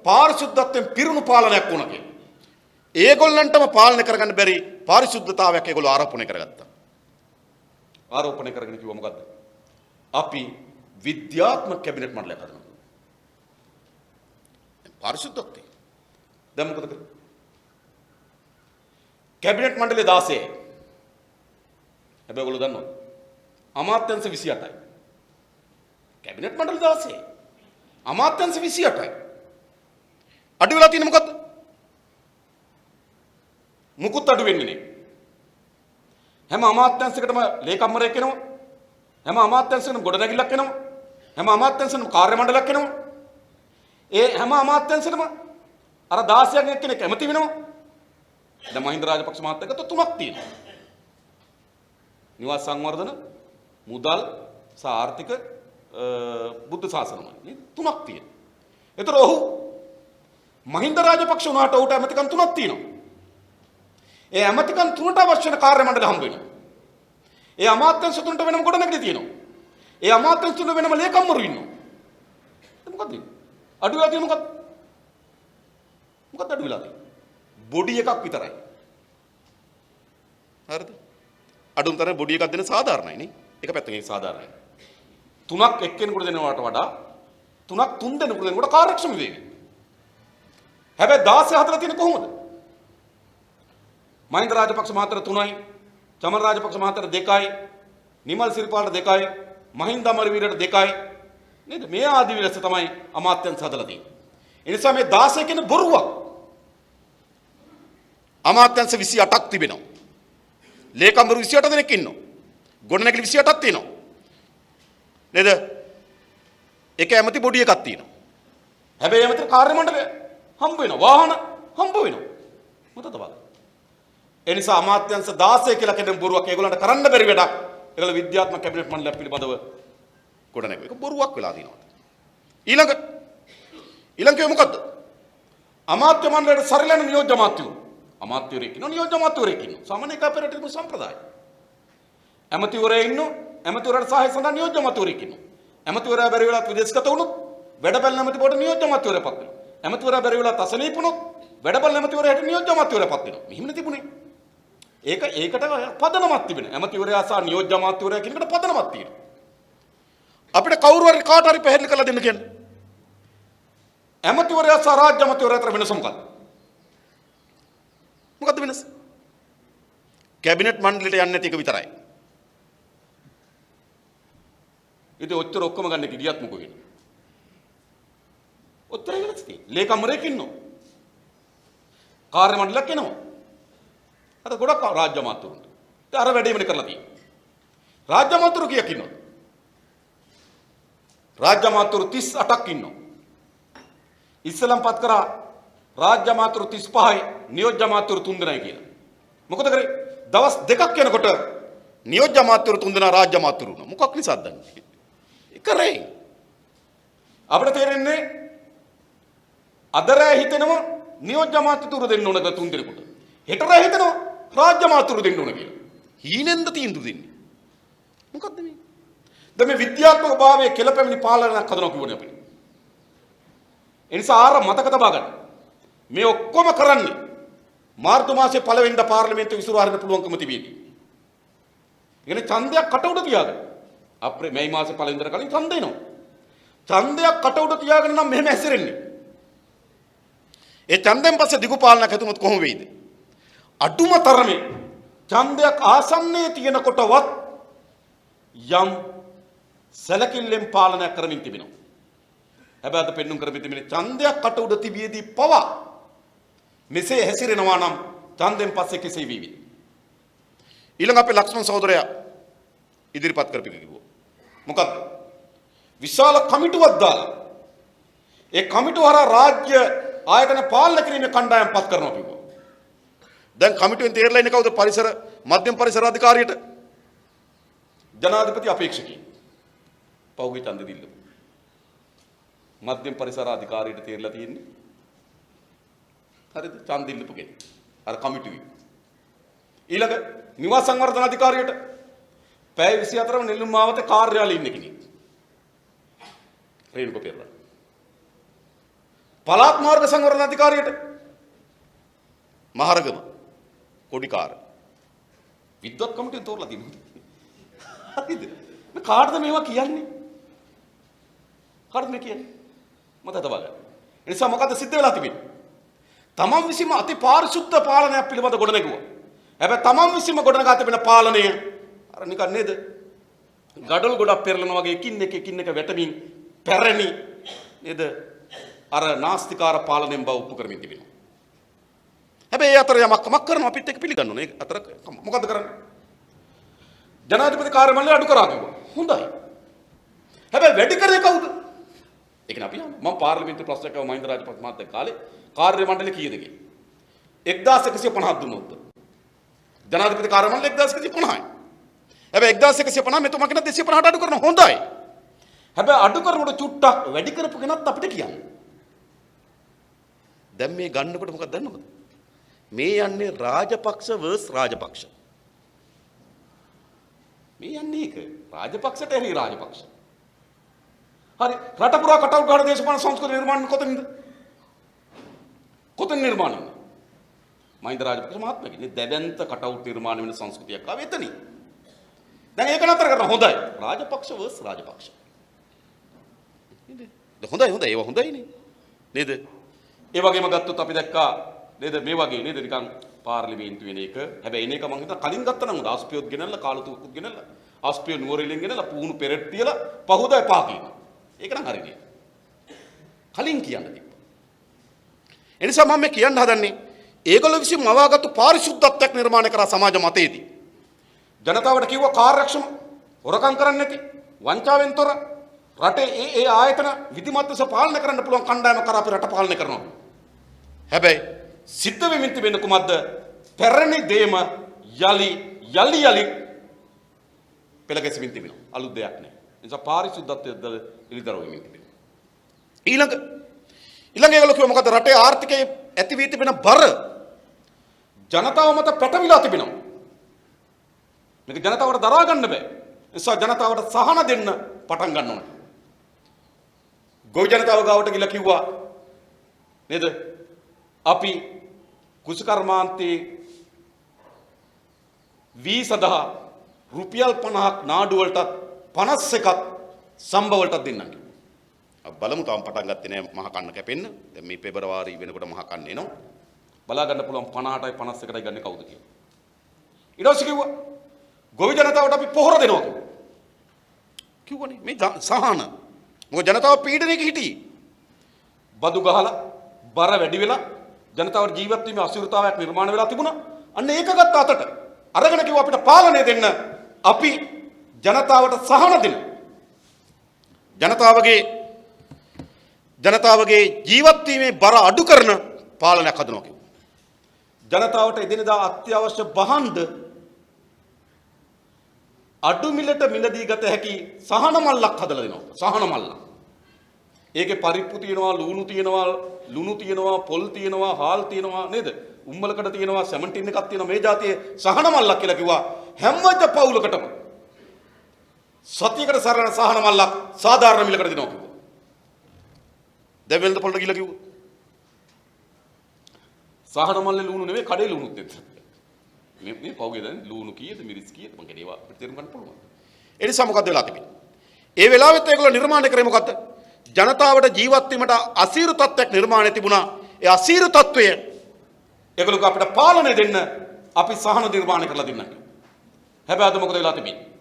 පාරිශුද්ධත්වයෙන් පිරුණු පාලනයක් වුණා කියලා. ඒගොල්ලන්ටම පාලනය කරගන්න බැරි පාරිශුද්ධතාවයක් ඒගොල්ලෝ ආරෝපණය කරගත්තා. ආරෝපණය කරගෙන කිව්වා මොකද්ද? අපි විද්‍යාත්මක කැබිනට් මණ්ඩලයක් හදනවා. පාරිශුද්ධත්වය. දැන් මොකද කරන්නේ? කැබිනට් මණ්ඩලය 16යි. හැබැයි ඔයගොල්ලෝ දන්නවද? අමාත්‍යංශ 28යි. කැබිනට් මණ්ඩල 16යි. අමාත්‍යංශ 28යි. අඩු වෙලා තියෙන්නේ මොකද්ද? මුකුත් අඩු වෙන්නේ නැහැ. හැම අමාත්‍යංශයකටම ලේකම්වරයෙක් එනවා. හැම අමාත්‍යංශයකටම ගොඩනැගිල්ලක් එනවා. හැම අමාත්‍යංශයකටම කාර්ය මණ්ඩලයක් එනවා. ඒ හැම අමාත්‍යංශයකටම අර 16න් එක්කෙනෙක් ඇමති වෙනවා. දැන් මහින්ද රාජපක්ෂ මහත්තයාට තුනක් තියෙනවා. නිවාස සංවර්ධන, මුදල් සහ ආර්ථික බුද්ධ ශාසනමයි. නේද? තුනක් තියෙනවා. ඒතර ඔහු මහින්ද රාජපක්ෂ උනාට උට ඇමතිකම් තුනක් තියෙනවා. ඒ ඇමතිකම් තුනට අවශ්‍ය වෙන කාර්ය මණ්ඩල හම්බ වෙනවා. ඒ අමාත්‍යංශ තුනට වෙනම ගොඩනැගිලි තියෙනවා. ඒ අමාත්‍යංශ තුනට වෙනම ලේකම්වරු ඉන්නවා. මොකද්ද? අඩු වෙලා තියෙන්නේ මොකද්ද? මොකද්ද අඩු වෙලා තියෙන්නේ? බොඩි එකක් විතරයි. හරිද? අඩුම තරමේ බොඩි එකක් දෙන සාධාරණයි නේ. එක පැත්තකින් සාධාරණයි. තුනක් එක්කෙනෙකුට දෙනවට වඩා තුනක් තුන් දෙනෙකුට දෙනකොට කාර්යක්ෂම වේවි. හැබැයි 16 හතර තියෙන්නේ කොහොමද? මහින්ද රාජපක්ෂ මහත්තයා 3යි, චමන් රාජපක්ෂ මහත්තයා 2යි, නිමල් සිරිපාලට 2යි, මහින්ද අමරවීරට 2යි. නේද? මේ ආදී විලස තමයි අමාත්‍යංශ හදලා තියෙන්නේ. ඒ නිසා මේ 16 කියන්නේ බොරුවක්. අමාත්‍යංශ 28ක් තිබෙනවා. ලේකම්වරු 28 දෙනෙක් ඉන්නවා. ගොඩනැගිලි 28ක් තියෙනවා. නේද? එක ඇමති බොඩි එකක් තියෙනවා. හැබැයි ඇමති කාර්ය මණ්ඩලය හම්බ වෙනවා. වාහන හම්බ වෙනවා. මොකටද බලන්න. ඒ නිසා අමාත්‍යංශ 16 කියලා කියන බොරුවක් ඒගොල්ලන්ට කරන්න බැරි වැඩක්. ඒගොල්ලෝ විද්‍යාත්මක කැබිනට් මණ්ඩලයක් පිළිබඳව ගොඩනැගුවා. ඒක බොරුවක් වෙලා තියෙනවා. ඊළඟ මොකද්ද? අමාත්‍ය මණ්ඩලයට සරිලන නියෝජ්‍ය අමාත්‍යවරු. අමාත්‍යවරයෙක් ඉන්නවා, නියෝජ්‍ය අමාත්‍යවරයෙක් ඉන්නවා. සාමාන්‍ය කැපරේටිව් සම්ප්‍රදාය. ඇමතිවරයෙක් ඉන්නවා, ඇමතිවරයාට සහාය සඳහා නියෝජ්‍ය අමාත්‍යවරයෙක් ඉන්නවා. ඇමතිවරයා බැරි වෙලාවත් විදේශගත වුණොත් වැඩබලන ඇමතිවරයාට නියෝජ්‍ය අමාත්‍යවරයෙක් පත් වෙනවා. ඇමතිවරයා බැරි වෙලාවත් අසනීප වුණොත් වැඩබලන ඇමතිවරයාට නියෝජ්‍ය අමාත්‍යවරයෙක් පත් වෙනවා. මෙහිමනේ තිබුණේ. ඒකට පදනමක් තිබෙනවා. ඇමතිවරයා සහ නියෝජ්‍ය අමාත්‍යවරයා කියන එකට පදනමක් තියෙනවා. අපිට කවුරු හරි කාට හරි පැහැදිලි කරලා දෙන්න කියන්නේ. ඇමතිවරයා සහ රාජ්‍ය අමාත්‍යවරයා අතර වෙනස මොකක්ද? මොකද්ද වෙනස? කැබිනට් මණ්ඩලයට යන්නේ නැති එක විතරයි. ඉතින් ඔච්චර ඔක්කොම ගන්න කිරියත් මොකෝ වෙන්නේ? ඔච්චර වෙනස් තියෙන්නේ. ලේකම්වරයෙක් ඉන්නවා. කාර්ය මණ්ඩලයක් එනවා. අර ගොඩක් රාජ්‍ය අමාත්‍යවරුන්ට. ඉතින් අර වැඩේමනේ කරලා තියෙන්නේ. රාජ්‍ය අමාත්‍යවරු කීයක් ඉන්නවද? රාජ්‍ය අමාත්‍යවරු 38ක් ඉන්නවා. ඉස්සලම් පත් කරා රාජ්‍ය අමාත්‍යවරු 35යි, නියෝජ්‍ය අමාත්‍යවරු 3 දෙනයි කියලා. මොකද කරේ? දවස් දෙකක් යනකොට නියෝජ්‍ය අමාත්‍යවරු 3 දෙනා රාජ්‍ය අමාත්‍යවරු වුණා. මොකක් නිසාද දන්නේ? කරේ. අපිට තේරෙන්නේ අදරෑ හිතෙනවා නියෝජ්‍ය අමාත්‍යවරු දෙන්න ඕනද 3 දෙනෙකුට. හෙටරෑ හිතනවා රාජ්‍ය මාතෘ දෙන්න ඕන කියලා. හීනෙන්ද තීන්දුව දෙන්නේ. මොකද්ද මේ? දැන් මේ විද්‍යාත්මක භාවයේ කෙලපැමිණි පාලනයක් හදනවා කියවනේ අපිට. ඒ නිසා ආර මතක තබා ගන්න. මේ ඔක්කොම කරන්නේ මාර්තු මාසයේ පළවෙනිදා පාර්ලිමේන්තුව විසිරු හරින්න පුළුවන්කම තිබෙදී. ඉතින් ඡන්දයක් කට උඩ තියාගෙන මේ මාසේ පළවෙනිදාට කලින් ඡන්ද එනවා. ඡන්දයක් කට උඩ තියාගෙන නම් මෙහෙම ඇසිරෙන්නේ. ඒ ඡන්දෙන් පස්සේ දිගු පාලනයක් හදුනොත් කොහොම වෙයිද? අඩුම තරමේ ඡන්දයක් ආසන්නයේ තියෙනකොටවත් යම් සැලකිල්ලෙන් පාලනය කරමින් තිබෙනවා. හැබැයි අද පෙන්눔 කරමින් තිබෙන ඡන්දයක් කට උඩ තිබියදී පවා මෙසේ හැසිරෙනවා නම් ඡන්දෙන් පස්සේ කෙසේ වේවිද? ඊළඟ අපේ ලක්ෂ්මන් සහෝදරයා ඉදිරිපත් කරපු කිව්වා. මොකක්ද? විශාල කමිටුවක් දාලා ඒ කමිටුව හරහා රාජ්‍ය ආයතන පාලනය කිරීමේ කණ්ඩායම් පත් කරනවා කිව්වා. දැන් කමිටුවෙන් තේරලා ඉන්නේ කවුද? පරිසර මධ්‍යම පරිසර අධිකාරියට ජනාධිපති අපේක්ෂකයි. පෞගේ ඡන්ද දිල්ල. මධ්‍යම පරිසර අධිකාරියට තේරලා තියෙන්නේ. හරිද? ඡන්ද දිල්ලපු කෙනෙක්. අර කමිටුවේ. ඊළඟ නිවාස සංවර්ධන අධිකාරියට පැය 24ම නෙළුම් මාවතේ කාර්යාලයේ ඉන්න කෙනෙක්. රේණුක පෙරේරා. පළාත් මාර්ග සංවර්ධන අධිකාරියට මහරගම කොඩිකාර. විද්වත් කමිටුවෙන් තෝරලා තියෙනවා. හරිද? මේ කාටද මේවා කියන්නේ? කාටද මේ කියන්නේ? මත තබා ගන්න. ඒ නිසා මොකද සිද්ධ වෙලා තිබෙන්නේ? තමන් විසින්ම අති පාරිශුද්ධ පාලනයක් පිළිබඳ ගොඩනැගුවා. හැබැයි තමන් විසින්ම ගොඩනගා තිබෙන පාලනය අර නිකන් නේද? ගඩොල් ගොඩක් පෙරලනවා වගේ එකින් එක වැටමින් පැරණි නේද? අර නාස්තිකාර පාලනයෙන් බව ඔප්පු කරමින් තිබෙනවා. හැබැයි ඒ අතර යමක් කරනවා අපිත් එක්ක පිළිගන්න ඕනේ. ඒ අතර මොකද්ද කරන්නේ? ජනාධිපති කාර්යාලය අඩු කරා කිව්වා. හොඳයි. හැබැයි වැඩි කරේ කවුද? ඒක නේ අපි යන්නේ. මම පාර්ලිමේන්තු ප්‍රශ්නයක් ආව මහින්ද රාජපක්ෂ මහත්තයා කාලේ කාර්ය මණ්ඩලය කීයද කියලා. 1150 දුන්නොත්. ජනාධිපති කාර්ය මණ්ඩලය 1150යි. හැබැයි 1150 මෙතුමා කියන 250ට අඩු කරනවා. හොඳයි. හැබැයි අඩු කරනකොට චුට්ටක් වැඩි කරපු කෙනත් අපිට කියන්නේ. දැන් මේ ගන්නකොට මොකක්ද දන්නවද? මේ යන්නේ රාජපක්ෂ vs රාජපක්ෂ. මේ යන්නේ ඒක රාජපක්ෂට එරෙහි රාජපක්ෂ. හරි රට පුරා කටවුට් ගන්න දේශපාලන සංස්කෘතිය නිර්මාණය කොතනින්ද? කොතන නිර්මාණය? මහින්ද රාජපක්ෂ මහත්මයාගේ දෙවන්ත කටවුට් නිර්මාණය වෙන සංස්කෘතියක් ආව එතනින්. දැන් ඒක නතර කරනවා. හොඳයි. රාජපක්ෂ vs රාජපක්ෂ. නේද? හොඳයි ඒව හොඳයිනේ. නේද? ඒ වගේම ගත්තොත් අපි දැක්කා නේද මේ වගේ නේද නිකන් පාර්ලිමේන්තු වෙන එක. හැබැයි එන එක මම හිතා කලින් ගත්තා නම් හොඳ ආස්පියොත් ගෙනල්ලා කාලතුකුත් ගෙනල්ලා ආස්පියෝ නුවරඑළියෙන් ගෙනල්ලා පුහුණු පෙරට් තියලා පහුදා එපා කියනවා. ඒක නම් හරිනේ. කලින් කියන්න තිබ්බා. ඒ නිසා මම මේ කියන්න හදන්නේ ඒගොල්ලෝ විසින් මවාගත්තු පාරිශුද්ධත්වයක් නිර්මාණය කරා සමාජ මතයේදී. ජනතාවට කිව්වා කාර්යක්ෂම හොරකම් කරන්නේ නැති වංචාවෙන් තොර රටේ ඒ ආයතන විධිමත් ලෙස පාලනය කරන්න පුළුවන් කණ්ඩායම කරා අපි රට පාලනය කරනවා. හැබැයි සිද්ධ වෙමින් තිබෙන්නේ කුමක්ද? පැරණි දේම යලි පෙළ ගැසෙමින් තිබෙනවා. අලුත් දෙයක් නෑ. ඒ නිසා පාරිශුද්ධත්වයද ඉලිදරව් වෙමින් තිබෙනවා. ඊළඟ ඒගොල්ලෝ කිව්වා මොකද? රටේ ආර්ථිකයේ ඇති වී තිබෙන බර ජනතාව මත පැටවිලා තිබෙනවා. මේක ජනතාවට දරා ගන්න බෑ. ඒ නිසා ජනතාවට සහන දෙන්න පටන් ගන්න ඕනේ. ගොවි ජනතාව ගාවට ගිහලා කිව්වා නේද? අපි කුසකර්මාන්තයේ වී සඳහා රුපියල් 50ක් නාඩු වලටත් 51ක් සම්බ වලටත් දෙන්නම් කිව්වා. අපි බලමු තාම පටන් ගත්තේ නෑ මහ කන්න කැපෙන්න. දැන් මේ පෙබරවාරි වෙනකොට මහ කන්න එනවා. බලා ගන්න පුළුවන් 50ටයි 51ටයි ගන්නේ කවුද කියලා. ඊට පස්සේ කිව්වා ගොවි ජනතාවට අපි පොහොර දෙනවා කිව්වනේ. මේ සහන මොකද ජනතාව පීඩනයක හිටියේ. බදු ගහලා බර වැඩි වෙලා ජනතාවට ජීවත් වීමේ අසීරුතාවයක් නිර්මාණය වෙලා තිබුණා. අන්න ඒක ගත්ත අතට අරගෙන කිව්වා අපිට පාලනය දෙන්න. අපි ජනතාවට සහන දෙන්න. ජනතාවගේ ජීවත් වීමේ බර අඩු කරන පාලනයක් හදනවා කිව්වා. ජනතාවට එදිනෙදා අත්‍යවශ්‍ය බහඬ අඩු මිලට මිලදී ගත හැකි සහන මල්ලක් හදලා දෙනවා. සහන මල්ල. ඒකේ පරිප්පු තියෙනවා, ලුණු තියෙනවා, පොල් තියෙනවා, හාල් තියෙනවා නේද? උම්මලකට තියෙනවා සැමන්ටින් එකක් තියෙනවා මේ જાතියේ සහන මල්ලක් කියලා කිව්වා හැම පවුලකටම සතියකට සරණ සහන මල්ලක් සාධාරණ මිලකට දෙනවා කිව්වා. දැන් වෙළඳ පොළට ගිහලා කිව්වා. සහන මල්ලේ ලුණු නෙවෙයි කඩේ ලුණුත් නෙත්. මේ පවුගේ දැන් ලුණු කීයද මිරිස් කීයද මං කියන්නේ ඒවා අපිට තේරුම් ගන්න පුළුවන්. ඒ නිසා මොකද වෙලා තිබෙන්නේ? ඒ වෙලාවෙත් ඒගොල්ලෝ නිර්මාණය කරේ මොකද්ද? ජනතාවට ජීවත් වීමට අසීරු තත්ත්වයක් නිර්මාණය තිබුණා. ඒ අසීරු තත්ත්වය ඒගොල්ලෝ අපිට පාලනය දෙන්න අපි සහන නිර්මාණය කරලා දෙන්නම්. හැබැයි අද මොකද වෙලා තිබෙන්නේ?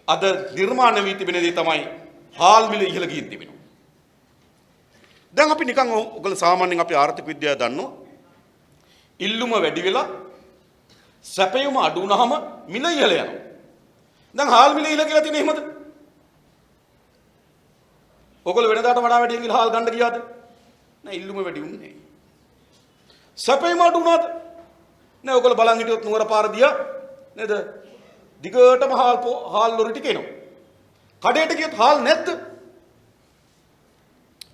අද නිර්මාණය වී තිබෙන දේ තමයි හාල් මිල ඉහළ ගිහින් තිබෙනවා. දැන් අපි නිකන් ඔයගොල්ලෝ සාමාන්‍යයෙන් අපි ආර්ථික විද්‍යාව දන්නවා. ඉල්ලුම වැඩි වෙලා සැපයුම අඩු වුනහම මිල ඉහළ යනවා. දැන් හාල් මිල ඉහළ කියලා තියෙන්නේ එහෙමද? ඔයගොල්ලෝ වෙනදාට වඩා වැඩියෙන් ගිහලා හාල් ගන්න ගියාද? නෑ ඉල්ලුම වැඩි වුණේ නෑ. සැපයුම අඩු වුණාද? නෑ ඔයගොල්ලෝ බලන් හිටියොත් නුවර පාර දිහා නේද? දිගටම හාල් ලොරි ටික එනවා. කඩේට ගියොත් හාල් නැද්ද?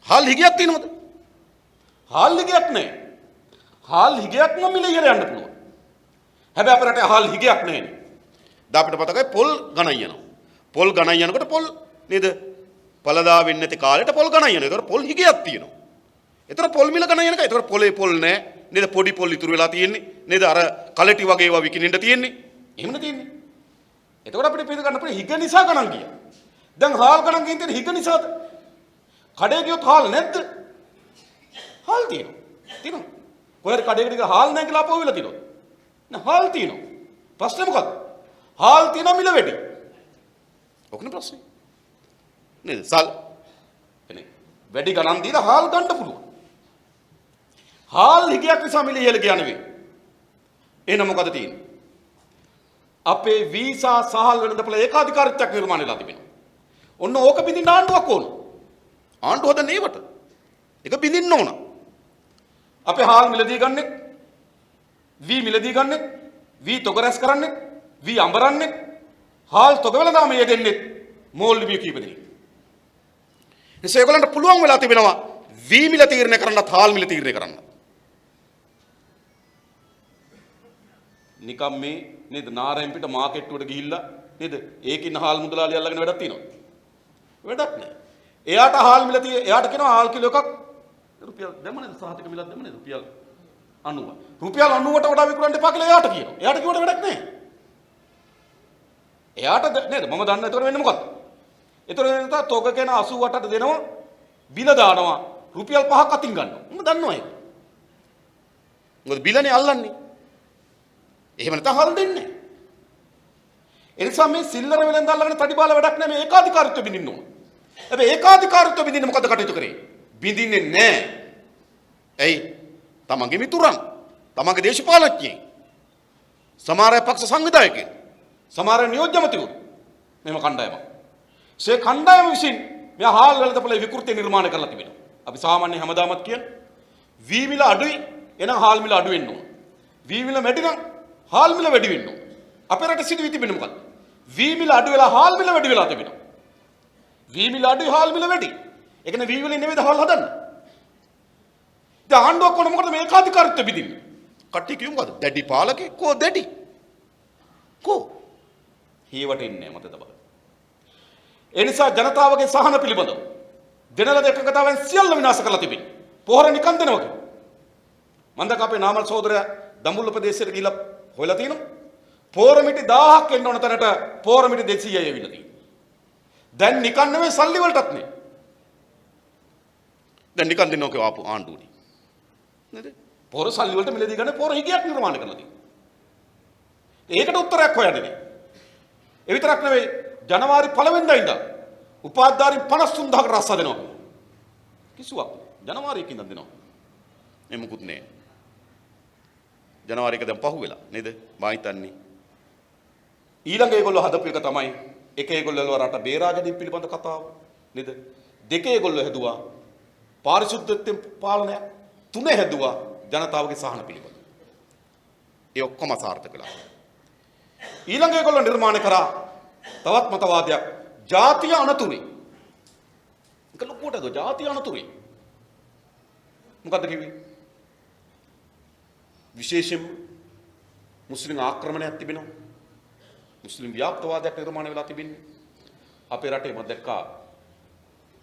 හාල් හිගයක් තියෙනවද? හාල් හිගයක් නැහැ. හාල් හිගයක් නම් මිල ඉහළ යන්න පුළුවන්. හැබැයි අපේ රටේ හාල් හිගයක් නැහැ. දැන් අපිට මතකයි පොල් ගණන් යනවා. පොල් ගණන් යනකොට පොල් නේද? පළදා වෙන්නේ නැති කාලෙට පොල් ගණන් යනවා. ඒතකොට පොල් හිගයක් තියෙනවා. ඒතර පොල් මිල ගණන් යනකයි. ඒතකොට පොලේ පොල් නැහැ. නේද? පොඩි පොල් ඉතුරු වෙලා තියෙන්නේ. නේද? අර කලටි වගේ ඒවා විකිනෙන්න තියෙන්නේ. එහෙමනේ තියෙන්නේ. එතකොට අපිට පිළ ගන්න අපේ හිග නිසා ගණන් ගියා. දැන් හාල් ගණන් ගින් තියෙන හිග නිසාද? කඩේ ගියොත් හාල් නැද්ද? හාල් තියෙනවා. තියෙනවා. කොහෙද කඩේකට ගිහලා හාල් නැහැ කියලා අපෝ වෙලා තියෙනවා. නෑ හාල් තියෙනවා. ප්‍රශ්නේ මොකක්ද? හාල් තියෙනවා මිල වැඩි. ඔකනේ ප්‍රශ්නේ. නේද? එනේ වැඩි ගණන් දීලා හාල් ගන්න පුළුවන්. හාල් හිගයක් නිසා මිල ඉහළ ගියා නෙවෙයි. එහෙනම් මොකද තියෙන්නේ? අපේ වීසා සහල් වෙළඳපොළ ඒකාධිකාරීත්වයක් නිර්මාණය වෙලා තිබෙනවා. ඔන්න ඕක බින්දින්න ආණ්ඩුවක් ඕන. ආණ්ඩුව හදන්නේ ඒවට. ඒක බින්දින්න ඕන. අපේ හාල් මිලදී ගන්නෙ වී මිලදී ගන්නෙ වී තොග රැස් කරන්නේ වී අඹරන්නේ හාල් තොග වෙළඳාම යෙදෙන්නේ මෝල් ලිපිය කීප දෙනෙක්. එසේ ඒගොල්ලන්ට පුළුවන් වෙලා තිබෙනවා වී මිල තීරණය කරන්නත් හාල් මිල තීරණය කරන්නත්. නිකම් මේ නේද නාරයන් පිට මාකට්ටුවට ගිහිල්ලා නේද ඒකින් හාල් මුදලාලි අල්ලගෙන වැඩක් තියෙනවා. වැඩක් නැහැ. එයාට හාල් මිල එයාට කියනවා හාල් කිලෝ එකක් රුපියල් දැම්ම නේද සහතික මිලක් දැම්ම නේද රුපියල් 90. රුපියල් 90ට වඩා විකුණන්න එපා කියලා එයාට කියනවා. එයාට කිව්වට වැඩක් නැහැ. එයාට නේද මම දන්න ඒතර වෙන්නේ මොකක්ද? ඒතර වෙන තොග කෙන 88ට දෙනවා බිල දානවා රුපියල් 5ක් අතින් ගන්නවා. මම දන්නවා ඒක. මොකද බිලනේ අල්ලන්නේ. එහෙම නැත්නම් හාල් දෙන්නේ නැහැ. ඒ නිසා මේ සිල්ලර වෙලෙන්ද අල්ලගෙන තඩි බාල වැඩක් නැහැ මේ ඒකාධිකාරීත්වය බින්දින්න ඕන. හැබැයි ඒකාධිකාරීත්වය බින්දින්න මොකද කටයුතු කරේ? බින්දින්නේ නැහැ. ඇයි? තමන්ගේ මිතුරන්, තමන්ගේ දේශපාලඥයන්, සමහර පක්ෂ සංවිධායකයන්, සමහර නියෝජ්‍යමතුරු මෙම කණ්ඩායම. ඒ කණ්ඩායම විසින් මේ හාල් වෙළඳපොළේ විකෘති නිර්මාණය කරලා තිබෙනවා. අපි සාමාන්‍ය හැමදාමත් කියන වී මිල අඩුයි එහෙනම් හාල් මිල අඩු වෙන්න ඕන. වී මිල වැඩි නම් හාල් මිල වැඩි වෙන්න ඕන. අපේ රට සිදුවී තිබෙන්නේ මොකක්ද? වී මිල අඩු වෙලා හාල් මිල වැඩි වෙලා තිබෙනවා. වී මිල අඩුයි හාල් මිල වැඩි. ඒ කියන්නේ වී වලින් නෙවෙයිද හාල් හදන්නේ. දැන් ආණ්ඩුවක් කොහොමද මොකද මේ ඒකාධිකාරීත්වය බිඳින්නේ? කට්ටිය කියමු මොකද? දැඩි පාලකේ කෝ දැඩි. කෝ හේවට ඉන්නේ මත තබා. ඒ නිසා ජනතාවගේ සහන පිළිබඳව දෙනල දෙකකතාවෙන් සියල්ල විනාශ කරලා තිබෙනවා. පොහොර නිකන් දෙනවා කිව්වා. මන්දක අපේ නාමල් සහෝදරයා දඹුල්ල ප්‍රදේශයට ගිහිල්ලා හොයලා තිනවා. පෝරමිටි 1000ක් එන්න ඕන තැනට පෝරමිටි 200යි ඇවිල්ලා තියෙනවා. දැන් නිකන් නෙවෙයි සල්ලි වලටත් නේ. දැන් නිකන් දෙනවා කිව්වා ආපු ආණ්ඩුවනේ. නේද? පොර සල්ලි වලට මිලදී ගන්න පොර හිගයක් නිර්මාණය කරලා තියෙනවා. ඒකට උත්තරයක් හොයන්නේ නේ. ඒ විතරක් නෙවෙයි ජනවාරි 1 වෙනිදා ඉඳන් උපාධාරීන් 53000කට රස්සා දෙනවා. කිසිවක් ජනවාරියක ඉඳන් දෙනවා. මේ මුකුත් නෑ. ජනවාරි 1 දැන් පහුවෙලා නේද? මා හිතන්නේ ඊළඟ ඒගොල්ලෝ හදපු එක තමයි එක ඒගොල්ලෝ රට බේරා ගැනීම පිළිබඳ කතාව නේද? දෙක ඒගොල්ලෝ හැදුවා පාරිශුද්ධත්වයෙන් පාලනය, තුනේ හැදුවා ජනතාවගේ සහන පිළිබඳ. ඒ ඔක්කොම සාර්ථක වෙලා. ඊළඟ ඒගොල්ලෝ නිර්මාණය කරා තවත් මතවාදයක් ජාතිය අනතුරේ. ඒක ලොකුටද ජාතිය අනතුරේ. මොකද්ද කිව්වේ? විශේෂයෙන් මුස්ලිම් ආක්‍රමණයක් තිබෙනවා. මුස්ලිම් ව්‍යාප්තවාදයක් නිර්මාණය වෙලා තිබෙන්නේ. අපේ රටේ මම දැක්කා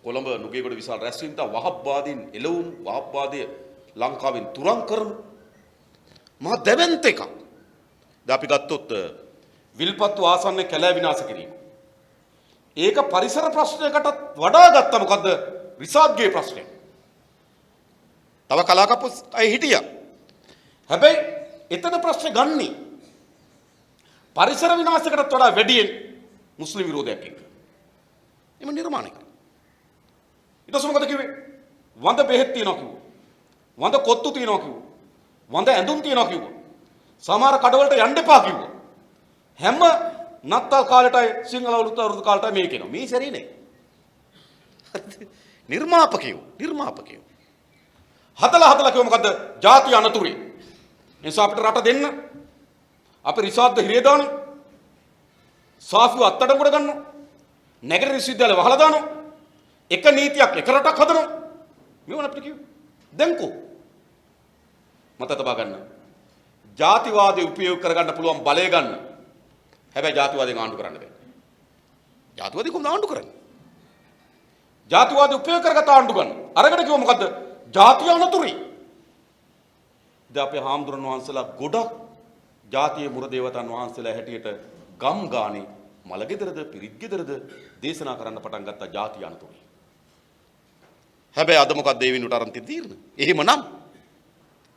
කොළඹ නුගේගොඩ විශාල රැස්වීමක් වහබ්වාදීන් එළවුම් වහබ්වාදයේ ලංකාවෙන් තුරන් කරන මහා දැවැන්ත එකක්. දැන් අපි ගත්තොත් විල්පත්තු ආසන්න කැලෑ විනාශ කිරීම. ඒක පරිසර ප්‍රශ්නයකටත් වඩා ගත්තා මොකද්ද? රිසාඩ්ගේ ප්‍රශ්නය. තව කලාකප්පු අය හිටියා. හැබැයි එතන ප්‍රශ්නේ ගන්නේ පරිසර විනාශයකටත් වඩා වැඩියෙන් මුස්ලිම් විරෝධයක් එක්ක. එම නිර්මාණය කරා. ඊට පස්සේ මොකද කිව්වේ? වඳ බෙහෙත් තියනවා කිව්වා. වඳ කොත්තු තියනවා කිව්වා. වඳ ඇඳුම් තියනවා කිව්වා. සමහර කඩවලට යන්න එපා කිව්වා. හැම නත්තල් කාලෙටයි සිංහල අවුරුදු කාලෙටයි මේ කියනවා. මේ සැරේ නේ. නිර්මාපකයෝ. හදලා කිව්ව මොකද්ද? ಜಾති අනතුරේ. එනිසා අපිට රට දෙන්න. අපි රිසාද්ද හිරේ දාන. සාෆිව අත්තඩංගුවට ගන්නවා. නැගර විශ්වවිද්‍යාලය වහලා දානවා. එක නීතියක් එක රටක් හදනවා. මේවන අපිට කිව්වේ. දැන්කෝ මත තබා ගන්න. ಜಾතිවාදී උපයෝග කරගන්න පුළුවන් බලය ගන්න. හැබැයි ಜಾතිවාදීන් ආණ්ඩු කරන්න බෑ. ಜಾතිවාදී කොහොමද ආණ්ඩු කරන්නේ? ಜಾතිවාදී උපයෝග කරගත්ත ආණ්ඩු ගන්න. අරගෙන කිව්ව මොකද්ද? ಜಾතිය අනතුරුයි. දැන් අපේ හාමුදුරන් වහන්සේලා ගොඩක් ಜಾතියේ මුර දේවතාන් වහන්සේලා හැටියට ගම් ගානේ මලගෙදරද පිරිත් ගෙදරද දේශනා කරන්න පටන් ගත්තා ಜಾතිය අනතුරුයි. හැබැයි අද මොකක්ද ඒ වෙනුවට අරන් තියෙන තීරණ?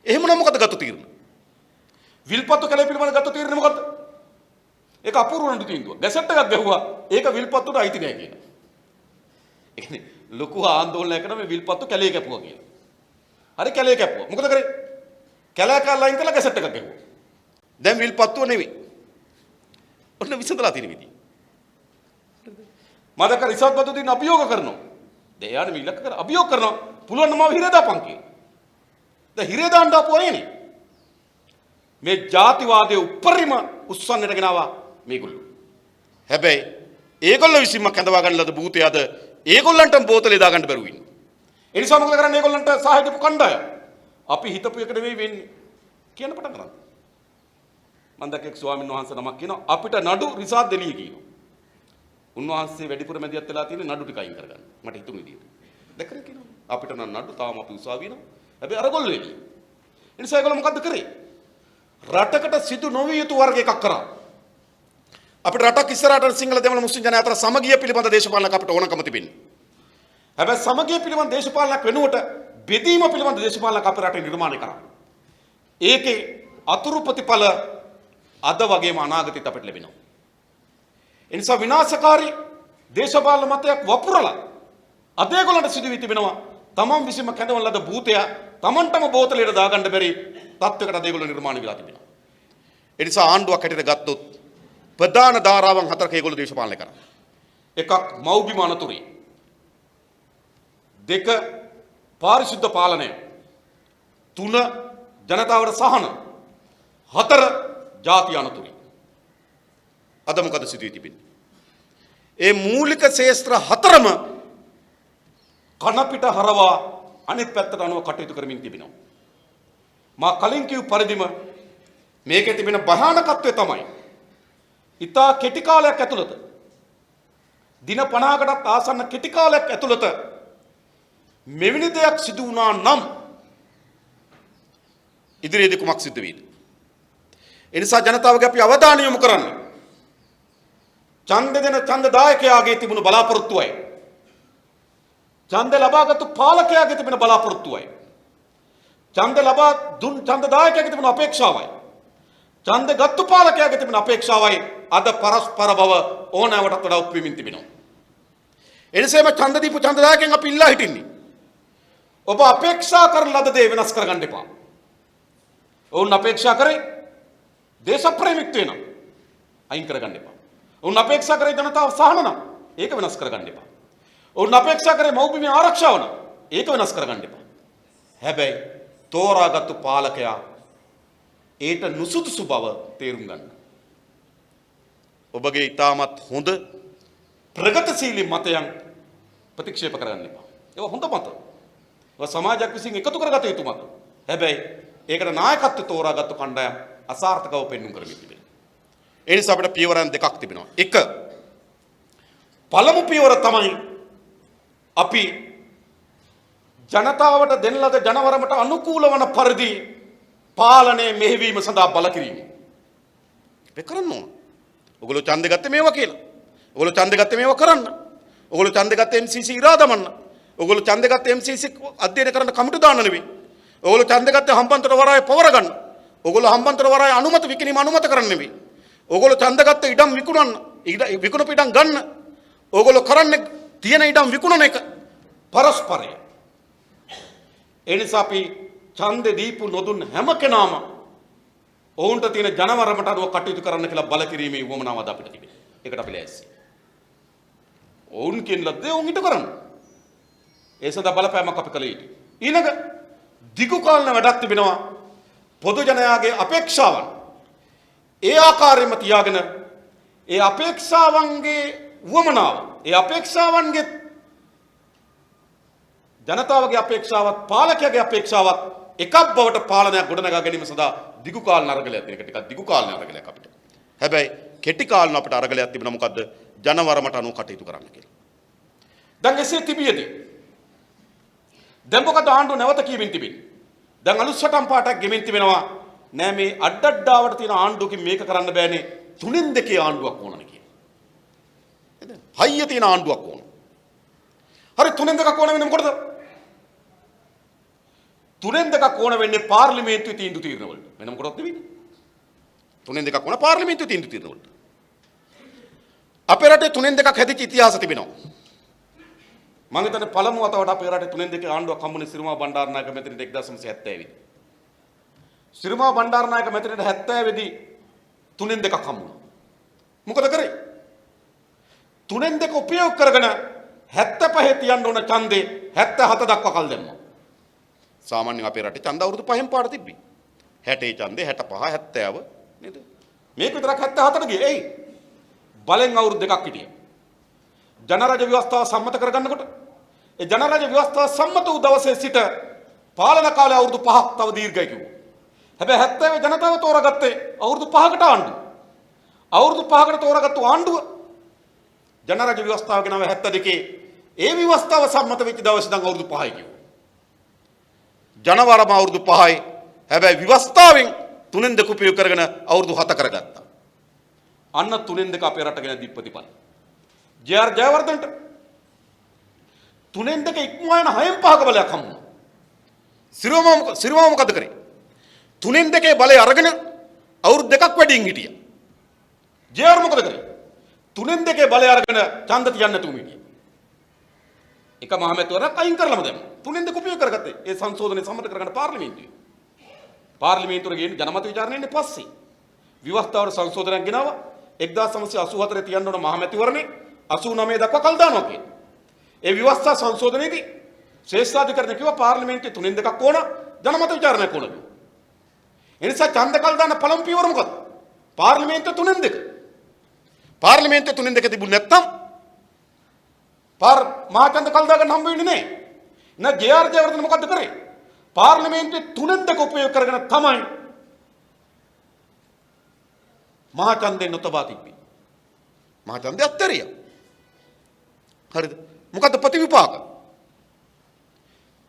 එහෙමනම් මොකද ගත්ත තීරණ? විල්පත්තු කැලේ පිළිබඳ ගත්ත තීරණ මොකද්ද? ඒක අපූර්ව නඩු තීන්දුව. ගැසට් එකක් ගැහුවා. ඒක විල්පත්තුට අයිති නෑ කියලා. ඒ කියන්නේ ලොකු ආందోලනයක් කරන මේ විල්පත්තු කැලේ කැපුවා කියලා. හරි කැලේ කැපුවා. මොකද කරේ? කැලෑ කාලා ලයින් කරලා ගැසට් එකක් ගැහුවා. දැන් විල්පත්තුව නෙවෙයි. ඔන්න විසඳලා තියෙන විදිය. මදක රිසාඩ් බදුදීන් අභියෝග කරනවා. දැන් යානේ මිලක කර අභියෝග කරනවා. පුළුවන් නම් හිරේ දාපන් කියලා. දැන් හිරේ දාන්න ආපුවා නේ. මේ ಜಾතිවාදයේ උපරිම උස්සන්නට ගෙනාවා මේගොල්ලෝ. හැබැයි ඒගොල්ලෝ විසින්ම කැඳවා ගන්න ලද භූතය අද ඒගොල්ලන්ටම බෝතලේ දා ගන්න බැරුව ඉන්නේ. ඒ නිසා මොකද කරන්නේ? ඒගොල්ලන්ට සහාය දීපු කණ්ඩායම. අපි හිතපු එක නෙවෙයි වෙන්නේ. කියන පටන් ගන්නවා. මම දැක්ක ස්වාමීන් වහන්සේ නමක් කියනවා අපිට නඩු රිසාඩ් දෙලිය කියනවා. උන්වහන්සේ වැඩිපුර මැදිහත් වෙලා තියෙන නඩු ටික අයින් කරගන්න. මට හිතුණු විදියට. දැක්කද කියනවා. අපිට නම් නඩු තාම අපි උසාවිය වෙනවා. හැබැයි අරගොල්ලෝ එන්නේ. ඒ නිසා ඒගොල්ලෝ මොකද්ද කරේ? රටකට සිදු නොවිය යුතු වර්ග එකක් කරා. අපිට රටක් ඉස්සරහට සිංහල දෙමළ මුස්ලිම් ජනයා අතර සමගිය පිළිබඳ දේශපාලනයක් අපිට ඕනකම තිබෙන්නේ. හැබැයි සමගිය පිළිබඳ දේශපාලනයක් වෙනුවට බෙදීම පිළිබඳ දේශපාලනයක් අපේ රටේ නිර්මාණය කරා. ඒකේ අතුරු ප්‍රතිඵල අද වගේම අනාගතෙත් අපිට ලැබෙනවා. ඒ නිසා විනාශකාරී දේශපාලන මතයක් වපුරලා අද ඒගොල්ලන්ට සිදු වී තිබෙනවා තමන් විසින්ම කැඳවන ලද භූතය තමන්ටම බෝතලයට දාගන්න බැරි තත්වයකට අද ඒගොල්ලෝ නිර්මාණය වෙලා තිබෙනවා. ඒ නිසා ආණ්ඩුවක් හැටියට ගත්තොත් ප්‍රධාන ධාරාවන් හතරක ඒගොල්ලෝ දේශපාලනය කරා. එකක් මව්බිම අනතුරේ. දෙක පාරිශුද්ධ පාලනය. තුන ජනතාවට සහන. හතර ಜಾති අනතුරේ. අද මොකද සිදු වී තිබෙන්නේ? ඒ මූලික ශේෂ්ත්‍ර හතරම කන පිට හරවා අනිත් පැත්තට අනුව කටයුතු කරමින් තිබෙනවා. මා කලින් කිව් පරිදිම මේකේ තිබෙන භයානකත්වය තමයි ඉතා කෙටි කාලයක් ඇතුළත දින 50කටත් ආසන්න කෙටි කාලයක් ඇතුළත මෙවැනි දෙයක් සිදු වුණා නම් ඉදිරියේදී කුමක් සිද්ධ වෙයිද? ඒ නිසා ජනතාවගේ අපි අවධානය යොමු කරන්නේ ඡන්ද දෙන ඡන්දදායකයාගේ තිබුණු බලාපොරොත්තුවයි ඡන්ද ලබාගත් පාලකයාගේ තිබෙන බලාපොරොත්තුවයි ඡන්ද ලබා දුන් ඡන්දදායකයාගේ තිබෙන අපේක්ෂාවයි ඡන්ද ගත්තු පාලකයාගේ තිබෙන අපේක්ෂාවයි අද පරස්පර බව ඕනෑවටත් වඩා උප්පෙමින් තිබෙනවා. එනිසාම ඡන්ද දීපු ඡන්දදායකයන් අපි ඉල්ලා හිටින්නේ ඔබ අපේක්ෂා කරන ලද දේ වෙනස් කරගන්න එපා. ඔවුන් අපේක්ෂා කරේ දේශප්‍රේමිත්වය නම් අයින් කරගන්න එපා. ඔවුන් අපේක්ෂා කරේ ජනතාව සහන නම් ඒක වෙනස් කරගන්න එපා. ඔවුන් අපේක්ෂා කරේ මව්බිමේ ආරක්ෂාව නම් ඒක වෙනස් කරගන්න එපා. හැබැයි තෝරාගත්තු පාලකයා ඒට නුසුදුසු බව තේරුම් ගන්න. ඔබගේ ඊටමත් හොඳ ප්‍රගතිශීලී මතයන් ප්‍රතික්ෂේප කරන්න එපා. ඒවා හොඳ මත. ඒවා සමාජයක් විසින් එකතු කරගත යුතු මත. හැබැයි ඒකට නායකත්වය තෝරාගත්තු කණ්ඩායම් අසාර්ථකව පෙන්වුම් කරමින් තිබෙනවා. ඒ නිසා අපිට පියවරයන් දෙකක් තිබෙනවා. එක පළමු පියවර තමයි අපි ජනතාවට දෙන ලද ජනවරමට අනුකූල වන පරිදි පාලනය මෙහෙවීම සඳහා බල කිරීම. ඒක කරන්න ඕන. ඔයගොල්ලෝ ඡන්දෙ ගත්තේ මේවා කියලා. ඔයගොල්ලෝ ඡන්දෙ ගත්තේ මේවා කරන්න. ඔයගොල්ලෝ ඡන්දෙ ගත්තේ MCC ඉරා දමන්න. ඔයගොල්ලෝ ඡන්දෙ ගත්තේ MCC අධ්‍යයනය කරන්න කමිටු දාන්න නෙවෙයි. ඔයගොල්ලෝ ඡන්දෙ ගත්තේ හම්බන්තොට වරාය පවර ගන්න. ඔයගොල්ලෝ හම්බන්තොට වරාය අනුමත විකිණීම අනුමත කරන්න නෙවෙයි. ඔයගොල්ලෝ ඡන්දෙ ගත්තේ ඉඩම් විකුණන්න. විකුණපු ඉඩම් ගන්න. ඔයගොල්ලෝ කරන්නේ තියෙන ඉඩම් විකුණන එක පරස්පරය. ඒ නිසා අපි ඡන්දෙ දීපු නොදුන් හැම කෙනාම ඔවුන්ට තියෙන ජනවරමට අනුව කටයුතු කරන්න කියලා බල කිරීමේ වමනාවද අපිට තිබෙනවා. ඒකට අපි ලෑස්ති. ඔවුන් කියන ලද්දේ ඔවුන් ඊට කරන්න. ඒ සඳහා බලපෑමක් අපි කළ යුතුයි. ඊළඟ දිගු කාලන වැඩක් තිබෙනවා. පොදු ජනයාගේ අපේක්ෂාවන් ඒ ආකාරයෙන්ම තියාගෙන ඒ අපේක්ෂාවන්ගේ වමනාව ඒ අපේක්ෂාවන්ගේ ජනතාවගේ අපේක්ෂාවත් පාලකයාගේ අපේක්ෂාවත් එකක් බවට පාලනයක් ගොඩනගා ගැනීම සඳහා දිගු කාලන අරගලයක් තියෙන එක ටිකක් දිගු කාලන අරගලයක් අපිට. හැබැයි කෙටි කාලන අපිට අරගලයක් තිබුණා මොකද්ද? ජනවරමට අනුව කටයුතු කරන්න කියලා. දැන් එසේ තිබියදී දැන් මොකද ආණ්ඩුව නැවත කියමින් තිබෙන්නේ? දැන් අලුත් සටන් පාටක් ගෙමින් තිබෙනවා. නෑ මේ අඩඩ්ඩාවට තියෙන ආණ්ඩුවකින් මේක කරන්න බෑනේ. 3-2 ආණ්ඩුවක් ඕනනේ කියලා. නේද? හයිය තියෙන ආණ්ඩුවක් ඕන. හරි 3-2ක් ඕන වෙන්නේ මොකටද? 3-2ක් ඕන වෙන්නේ පාර්ලිමේන්තුවේ තීන්දුව తీරන වලට. වෙන මොකටද නෙවෙයි. 3-2ක් ඕන පාර්ලිමේන්තුවේ තීන්දුව తీරන වලට. අපේ රටේ 3-2ක් හැදිච්ච ඉතිහාස තිබෙනවා. මම හිතන්නේ පළමු වතාවට අපේ රටේ 3-2 ආණ්ඩුවක් හම්බුනේ සිරිමා බණ්ඩාරනායක මැතිණිට 1970 දී. සිරිමා බණ්ඩාරනායක මැතිණිට 70 දී 3-2ක් හම්බුණා. මොකද කරේ? 3-2 උපයෝග කරගෙන 75 තියන්න ඕන ඡන්දේ 77 දක්වා කල් දැම්මා. සාමාන්‍යයෙන් අපේ රටේ ඡන්ද අවුරුදු 5න් පාර තිබ්බේ. 60 ඡන්දේ 65 70 නේද? මේක විතරක් 77ට ගියේ. එයි. බලෙන් අවුරුදු දෙකක් හිටියා. ජනරජ ව්‍යවස්ථාව සම්මත කරගන්නකොට ඒ ජනරජ ව්‍යවස්ථාව සම්මත වූ දවසේ සිට පාලන කාලය අවුරුදු 5ක් තව දීර්ඝයි කිව්වා. හැබැයි 70 ජනතාව තෝරාගත්තේ අවුරුදු 5කට ආණ්ඩුව. අවුරුදු 5කට තෝරාගත්තු ආණ්ඩුව ජනරජ ව්‍යවස්ථාව ගෙනාව 72 ඒ ව්‍යවස්ථාව සම්මත වෙච්ච දවසේ ඉඳන් අවුරුදු 5යි කිව්වා. ජනවරම අවුරුදු 5යි. හැබැයි ව්‍යවස්ථාවෙන් 3-2 උපයෝග කරගෙන අවුරුදු 7 කරගත්තා. අන්න 3-2 අපේ රට ගැන දීප්පතිපල. ජේ.ආර්. ජයවර්ධනට 3-2 ඉක්මවා යන 6-5ක බලයක් හම්බුණා. සිරිමා මොකද කරේ? 3-2 බලය අරගෙන අවුරුදු 2ක් වැඩියෙන් හිටියා. ජේ.ආර්. මොකද කරේ? 3-2 බලය අරගෙන ඡන්ද තියන්න නැතුව හිටියා. එක මහමැතිවරයෙක් අයින් කරලම දැම්මා. 3-2 උපයෝග කරගත්තේ. ඒ සංශෝධනය සම්මත කරගන්න පාර්ලිමේන්තුවේ. පාර්ලිමේන්තුවට ගිහින් ජනමත විචාරණය ඉන්නේ පස්සේ. විවස්ථාවට සංශෝධනයක් ගෙනාවා. 1984 තියන්න ඕන මහමැතිවරණේ 89 දක්වා කල් දානවා කියන. ඒ විවස්ථා සංශෝධනයේදී ශ්‍රේෂ්ඨාධිකරණය කිව්වා පාර්ලිමේන්තුවේ 3-2ක් ඕන ජනමත විචාරණයක් ඕන කිව්වා. ඒ නිසා ඡන්ද කල් දාන පළමු පියවර මොකද? පාර්ලිමේන්තුවේ 3-2. පාර්ලිමේන්තුවේ 3-2 තිබුණ නැත්තම් මහා ඡන්ද කල් දාගන්න හම්බ වෙන්නේ නැහැ. නෑ ජේ.ආර්. ජයවර්ධන මොකද්ද කරේ? පාර්ලිමේන්තුවේ 3-2 උපයෝග කරගෙන තමයි මහා ඡන්දේ නොතබා තිබ්බේ. මහා ඡන්දේ අත්තරිය. හරිද? මොකද්ද ප්‍රතිවිපාක?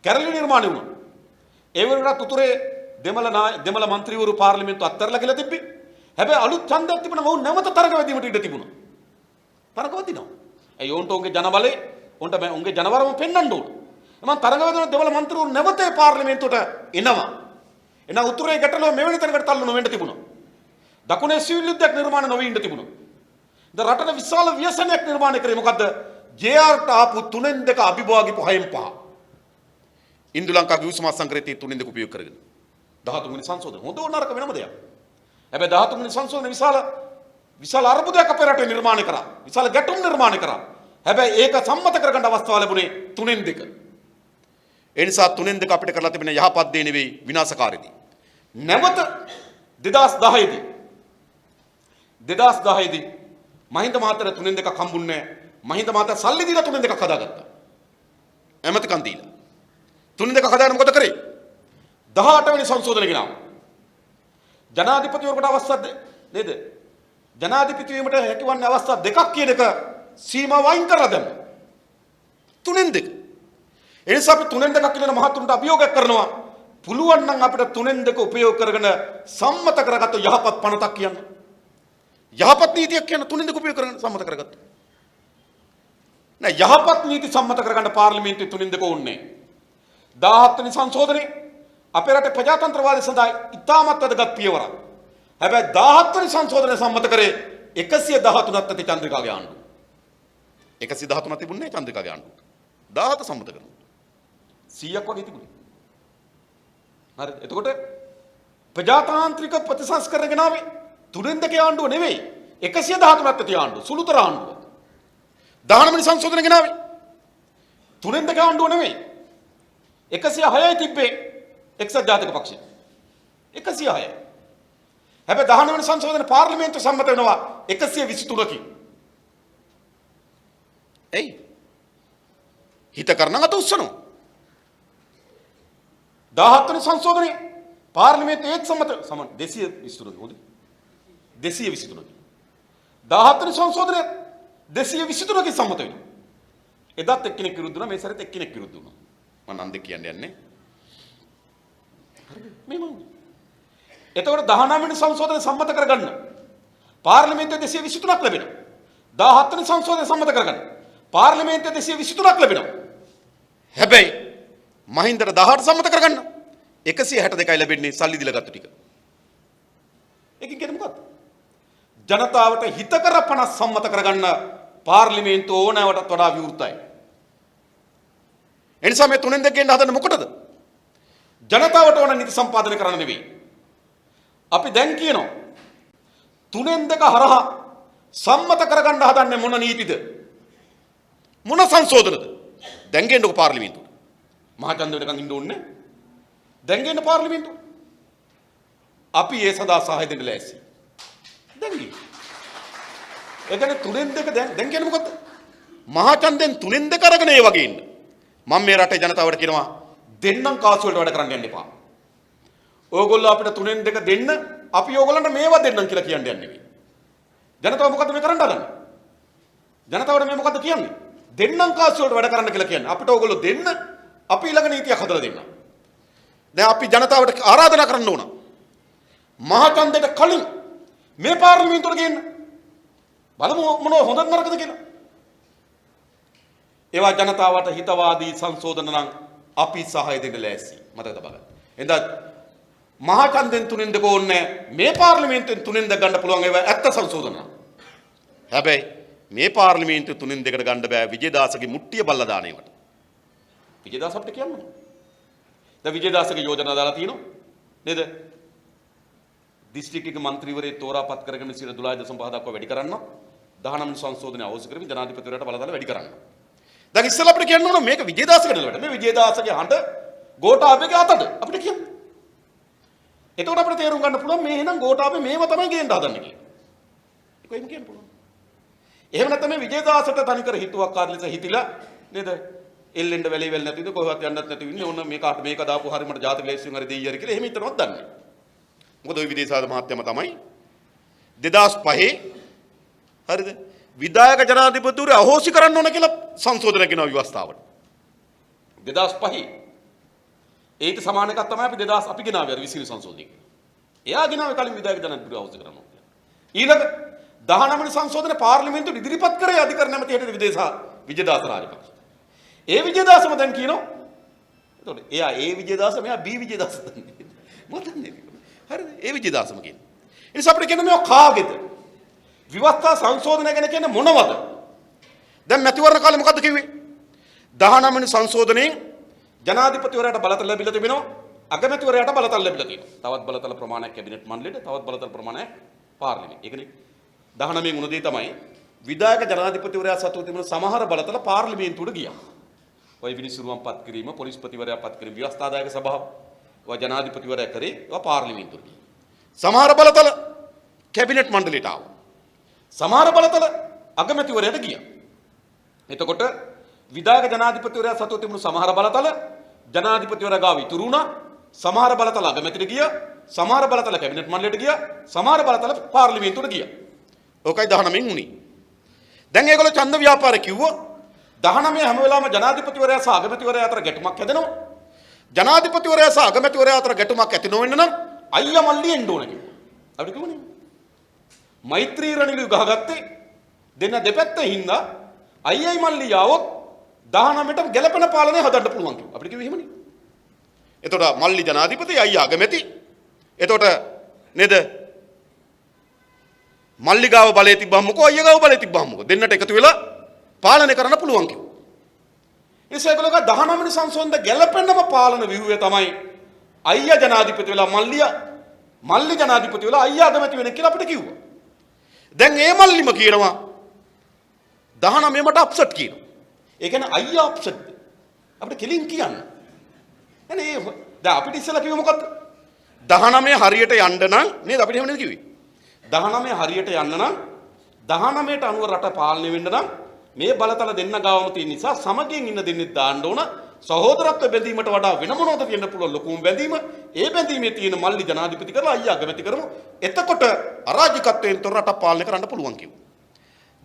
කැරලි නිර්මාණය වුණා. ඒ වෙනකොට උතුරේ දෙමළ മന്ത്രിවරු පාර්ලිමේන්තුව අත්තරලා කියලා තිබ්බේ. හැබැයි අලුත් ඡන්දයක් තිබුණා වුන් නැවත තරග වැදීමට ඉඩ තිබුණා. තරග වදිනවා. ඒ යෝන්ට උන්ගේ ජනබලේ උන්ට උන්ගේ ජනවරම පෙන්වන්න ඕන. මම තරග වැදෙන දෙමළ മന്ത്രിවරු නැවතේ පාර්ලිමේන්තුවට එනවා. එන උතුරේ ගැටලුව මෙවැනි තැනකට තල්ලු නොවෙන්න තිබුණා. දකුණේ සිවිල් යුද්ධයක් නිර්මාණය නොවී ඉඳ තිබුණා. ද රටට විශාල ව්‍යසනයක් නිර්මාණය කරේ මොකද්ද? ජේ.ආර්.ට ආපු 3-2 අභිභාගිපු 6-5. ඉන්දු ලංකා ගිවිසුම සංක්‍රේතී 3-2 උපයෝග කරගෙන 13 වෙනි සංශෝධන. හොඳ නරක වෙනම දෙයක්. හැබැයි 13 වෙනි සංශෝධන විශාල අර්බුදයක් අපේ රටේ නිර්මාණය කරා. විශාල ගැටුම් නිර්මාණය කරා. හැබැයි ඒක සම්මත කරගන්න අවස්ථාව ලැබුණේ 3-2. ඒ නිසා 3-2 අපිට කරලා තිබෙන යහපත් දේ නෙවෙයි විනාශකාරීදී. නැවත 2010 දී මහින්ද මහත්තයාට 3-2ක් හම්බුන්නේ නැහැ. මහින්ද මහත්තයා සල්ලි දීලා 3-2ක් හදාගත්තා. ඇමතිකම් දීලා. 3-2ක් හදාගෙන මොකද කරේ? 18 වෙනි සංශෝධනය ගෙනාවා. ජනාධිපතිවරකට අවස්ථා නේද? ජනාධිපති වීමට හැකිවන්නේ අවස්ථා දෙකක් කියන එක සීමාව වයින් කරලා දැම්මා. 3න් 2. ඒ නිසා අපි 3න් 2ක් කියන මහතුන්ට අභියෝගයක් කරනවා. පුළුවන් නම් අපිට 3න් 2 උපයෝග කරගෙන සම්මත කරගත්තු යහපත් පනතක් කියන්න. යහපත් නීතියක් කියන 3න් 2 උපයෝග කරගෙන සම්මත කරගත්තු. නෑ යහපත් නීති සම්මත කරගන්න පාර්ලිමේන්තුවේ 3න් 2 ඕනේ. 17 වෙනි සංශෝධනයේ අපේ රටේ ප්‍රජාතන්ත්‍රවාදය සඳහා ඉතාමත් වැදගත් පියවරක්. හැබැයි 17 වෙනි සංශෝධනය සම්මත කරේ 113ක් ඇති චන්ද්‍රිකාගේ ආණ්ඩුව. 113ක් තිබුණේ චන්ද්‍රිකාගේ ආණ්ඩුව. 17 සම්මත කරනවා. 100ක් වගේ තිබුණේ. හරිද? එතකොට ප්‍රජාතාන්ත්‍රික ප්‍රතිසංස්කරණ ගෙනාවේ 3න් 2 ආණ්ඩුව නෙවෙයි. 113ක් ඇති ආණ්ඩුව. සුළුතර ආණ්ඩුව. 19 වෙනි සංශෝධනය ගෙනාවේ 3න් 2 ආණ්ඩුව නෙවෙයි. 106යි තිබ්බේ එක්සත් ජාතික පක්ෂය. 106යි. හැබැයි 19 වෙනි සංශෝධන පාර්ලිමේන්තුව සම්මත වෙනවා 123කින්. එයි. හිත කරන අත උස්සනවා. 17 වෙනි සංශෝධනයේ පාර්ලිමේන්තුවේ ඒත් සම්මත 223 හොඳයි. 223. 17 වෙනි සංශෝධනයේ 223කින් සම්මත වෙනවා. එදත් එක්කෙනෙක් විරුද්ධ වුණා මේ සැරේත් එක්කෙනෙක් විරුද්ධ වුණා. මම නම් දෙක කියන්නේ යන්නේ. එතකොට 19 වෙනි සංශෝධනය සම්මත කරගන්න පාර්ලිමේන්තුවේ 223ක් ලැබෙනවා. 17 වෙනි සංශෝධනය සම්මත කරගන්න පාර්ලිමේන්තුවේ 223ක් ලැබෙනවා. හැබැයි මහින්දට 18 සම්මත කරගන්න 162යි ලැබෙන්නේ සල්ලි දීලා ගත්ත ටික. ඒකෙන් කියන්නේ මොකක්ද? ජනතාවට හිතකර 50 සම්මත කරගන්න පාර්ලිමේන්තුව ඕනෑවටත් වඩා විවෘතයි. එනිසා මේ 3න් 2 ගෙන්න හදන්නේ මොකටද? ජනතාවට ඕන නීති සම්පාදනය කරන්න නෙවෙයි. අපි දැන් කියනවා 3න් 2 හරහා සම්මත කරගන්න හදන්නේ මොන නීතිද? මොන සංශෝධනද? දැන් ගේන්නකො පාර්ලිමේන්තුවට. මහා ඡන්ද වෙනකන් ඉන්න ඕනේ. දැන් ගේන්න පාර්ලිමේන්තුව. අපි ඒ සඳහා සහාය දෙන්න ලෑස්ති. දැන් ගියේ. ඒ කියන්නේ 3න් 2 දැන් කියන්නේ මොකද්ද? මහා ඡන්දෙන් 3න් 2 අරගෙන ඒ වගේ ඉන්න. මම මේ රටේ ජනතාවට කියනවා දෙන්නම් කාසු වලට වැඩ කරන්න යන්න එපා. ඕගොල්ලෝ අපිට 3න් 2 දෙන්න අපි ඕගොල්ලන්ට මේවා දෙන්නම් කියලා කියන්න යන්නේ නෙවෙයි. ජනතාව මොකද්ද මේ කරන්න හදන්නේ? ජනතාවට මේ මොකද්ද කියන්නේ? දෙන්නම් කාසු වලට වැඩ කරන්න කියලා කියන්නේ. අපිට ඕගොල්ලෝ දෙන්න අපි ඊළඟ නීතියක් හදලා දෙන්න. දැන් අපි ජනතාවට ආරාධනා කරන්න ඕන. මහා ඡන්දයට කලින් මේ පාර්ලිමේන්තුවට ගේන්න. බලමු මොනවා හොඳ නරකද කියලා. ඒවා ජනතාවට හිතවාදී සංශෝධන නම් අපි සහාය දෙන්න ලෑස්ති. මතක තබා ගන්න. එහෙනම් මහා ඡන්දෙන් 3න් 2 ඕනේ මේ පාර්ලිමේන්තුවෙන් 3න් 2 ගන්න පුළුවන් ඒවා ඇත්ත සංශෝධන. හැබැයි මේ පාර්ලිමේන්තුව 3න් 2කට ගන්න බෑ විජේදාසගේ මුට්ටිය බල්ලා දාන ඒවට. විජේදාස අපිට කියන්නේ. දැන් විජේදාසගේ යෝජනා දාලා තියෙනවා නේද? දිස්ත්‍රික්කයක മന്ത്രിවරේ තෝරාපත් කරගෙන 12.5 දක්වා වැඩි කරන්න 19 සංශෝධනය අවශ්‍ය කරමින් ජනාධිපතිවරයාට බලතල වැඩි කරන්න. දැන් ඉස්සෙල්ලා අපිට කියන්න ඕන මේක විජේදාසගේ නෙවෙයි. මේ විජේදාසගේ හඬ ගෝඨාභයගේ අතද අපිට කියන්න. එතකොට අපිට තේරුම් ගන්න පුළුවන් මේ එහෙනම් ගෝඨාභය මේව තමයි ගේන්න හදන්නේ කියලා. ඒක එහෙම කියන්න පුළුවන්. එහෙම නැත්නම් මේ විජේදාසට තනිකර හිතුවක්කාර ලෙස හිතිලා නේද? එල්ලෙන්න වැලේ වැල් නැතිද කොහොමවත් යන්නත් නැති වෙන්නේ. ඕන මේකට මේක දාපු හරිය මට ජාතික ලේසියෙන් හරි දෙයියරි කියලා එහෙම හිතනවත් දන්නේ. මොකද ওই විදේශාද මහත්යම තමයි 2005 හරිද? විධායක ජනාධිපතිවරු අහෝසි කරන්න ඕන කියලා සංශෝධන කරන ව්‍යවස්ථාවට 2005 ඒකට සමාන එකක් තමයි අපි 2000 අපි ගෙනාවේ අර 20 සංශෝධනය. එයා ගෙනාවේ කලින් විධායක ජනාධිපතිවරු අහෝසි කරනවා කියලා. ඊළඟ 19 වෙනි සංශෝධන පාර්ලිමේන්තුව ඉදිරිපත් කරේ අධිකරණ නැමැති හැටියට විජේදාස රාජපක්ෂ. ඒ විජේදාසම දැන් කියනවා. එතකොට එයා ඒ විජේදාස මෙයා බී විජේදාස දන්නේ. මොකද දන්නේ? හරිද? ඒ විජේදාසම කියන්නේ. ඒ නිසා අපිට කියන්නේ මේවා කාගේද? විවස්ථා සංශෝධනය ගැන කියන්නේ මොනවද? දැන් මැතිවරණ කාලේ මොකද්ද කිව්වේ? 19 වෙනි සංශෝධනයෙන් ජනාධිපතිවරයාට බලතල ලැබිලා තිබෙනවා. අගමැතිවරයාට බලතල ලැබිලා තියෙනවා. තවත් බලතල ප්‍රමාණයක් කැබිනට් මණ්ඩලයට, තවත් බලතල ප්‍රමාණයක් පාර්ලිමේන්තුවට. ඒකනේ 19 උන දේ තමයි විධායක ජනාධිපතිවරයා සතු තිබෙන සමහර බලතල පාර්ලිමේන්තුවට ගියා. ඔය විනිසුරුවම් පත් කිරීම, පොලිස්පතිවරයා පත් කිරීම, ව්‍යවස්ථාදායක සභාව, ඔය ජනාධිපතිවරයා කරේ ඔය පාර්ලිමේන්තුවට ගියා. සමහර බලතල කැබිනට් මණ්ඩලයට ආවා. සමහර බලතල අගමැතිවරයාට ගියා. එතකොට විධායක ජනාධිපතිවරයා සතු තිබුණු සමහර බලතල ජනාධිපතිවරයා ගාව ඉතුරු වුණා. සමහර බලතල අගමැතිට ගියා, සමහර බලතල කැබිනට් මණ්ඩලයට ගියා, සමහර බලතල පාර්ලිමේන්තුවට ගියා. ඕකයි 19න් උනේ. දැන් ඒගොල්ලෝ ඡන්ද ව්‍යාපාර කිව්වා 19 හැම වෙලාවෙම ජනාධිපතිවරයා සහ අගමැතිවරයා අතර ගැටුමක් හැදෙනවා. ජනාධිපතිවරයා සහ අගමැතිවරයා අතර ගැටුමක් ඇති නොවෙන්න නම් අයියා මල්ලි එන්න ඕන කිව්වා. අපිට කිව්වනේ. මෛත්‍රී රණිලු ගහගත්තේ දෙන්න දෙපැත්තේ හින්දා අයියයි මල්ලි ආවොත් 19ට ගැළපෙන පාලනය හදන්න පුළුවන් කිව්වා. අපිට කිව්වේ එහෙමනේ. එතකොට මල්ලි ජනාධිපති අයියා අගමැති. එතකොට නේද? මල්ලි ගාව බලය තිබ්බම මොකෝ අයියා ගාව බලය තිබ්බම මොකෝ දෙන්නට එකතු වෙලා පාලනය කරන්න පුළුවන් කිව්වා. ඉතින් ඒගොල්ලෝ 19 වෙනි සංසෝධන ගැළපෙන්නම පාලන ව්‍යුහය තමයි අයියා ජනාධිපති වෙලා මල්ලි ජනාධිපති වෙලා අයියා අගමැති වෙන කියලා අපිට කිව්වා. දැන් ඒ මල්ලිම කියනවා 19 මට අප්සෙට් කියනවා. ඒ කියන්නේ අයියා අප්සෙට්. අපිට කෙලින් කියන්න. එනේ දැන් අපිට ඉස්සෙල්ලා කිව්වේ මොකද්ද? 19 හරියට යන්න නම් නේද අපිට එහෙම නේද කිව්වේ? 19 හරියට යන්න නම් 19ට අනුව රට පාලනය වෙන්න නම් මේ බලතල දෙන්න ගාවම තියෙන නිසා සමගියෙන් ඉන්න දෙන්නෙක් දාන්න ඕන. සහෝදරත්ව බැඳීමට වඩා වෙන මොනවද තියෙන්න පුළුවන් ලොකුම බැඳීම? ඒ බැඳීමේ තියෙන මල්ලි ජනාධිපති කරලා අයියා අගමැති කරමු. එතකොට අරාජිකත්වයෙන් තොර රට පාලනය කරන්න පුළුවන් කිව්වා.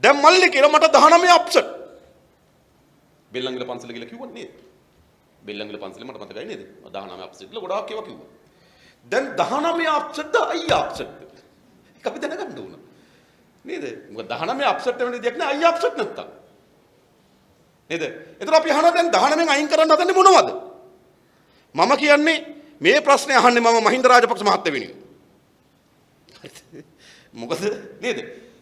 දැන් මල්ලි කියලා මට 19 අප්සෙට්. බෙල්ලන්ගල පන්සල කියලා කිව්වනේ නේද? බෙල්ලන්ගල පන්සලේ මට මතකයි නේද? 19 අප්සෙට් ල ගොඩාක් ඒවා කිව්වා. දැන් 19 අප්සෙට්ද අයියා අප්සෙට්ද? ඒක අපි දැනගන්න ඕන. නේද? මොකද 19 අප්සෙට් වෙන දෙයක් නෑ අයියා අප්සෙට් නැත්තම්. නේද? එතන අපි අහනවා දැන් 19න් අයින් කරන්න හදන්නේ මොනවද? මම කියන්නේ මේ ප්‍රශ්නේ අහන්නේ මම මහින්ද රාජපක්ෂ මහත්තයා වෙනුවෙන්. මොකද නේද?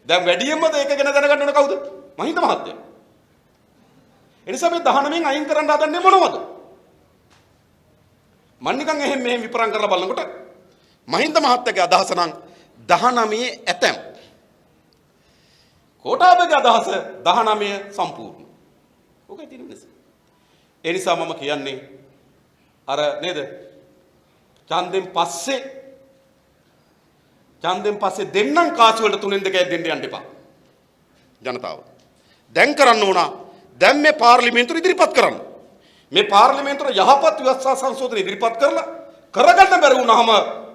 දැන් වැඩියෙන්ම ඒක ගැන දැනගන්න ඕන කවුද? මහින්ද මහත්තයා. එනිසා මේ 19න් අයින් කරන්න හදන්නේ මොනවද? මම නිකන් එහෙම මෙහෙම විපරම් කරලා බලනකොට මහින්ද මහත්තයාගේ අදහස නම් 19 ඇතැම්. කොටාබේගේ අදහස 19 සම්පූර්ණ. ඕකයි තියෙන නිසා. ඒ නිසා මම කියන්නේ අර නේද? ඡන්දෙන් පස්සේ දෙන්නම් කාසි වලට 3න් 2ක් දෙන්න යන්න එපා. ජනතාව. දැන් කරන්න ඕන. දැන් මේ පාර්ලිමේන්තුව ඉදිරිපත් කරන්න. මේ පාර්ලිමේන්තුව යහපත් ව්‍යවස්ථා සංශෝධන ඉදිරිපත් කරලා කරගන්න බැරි වුණාම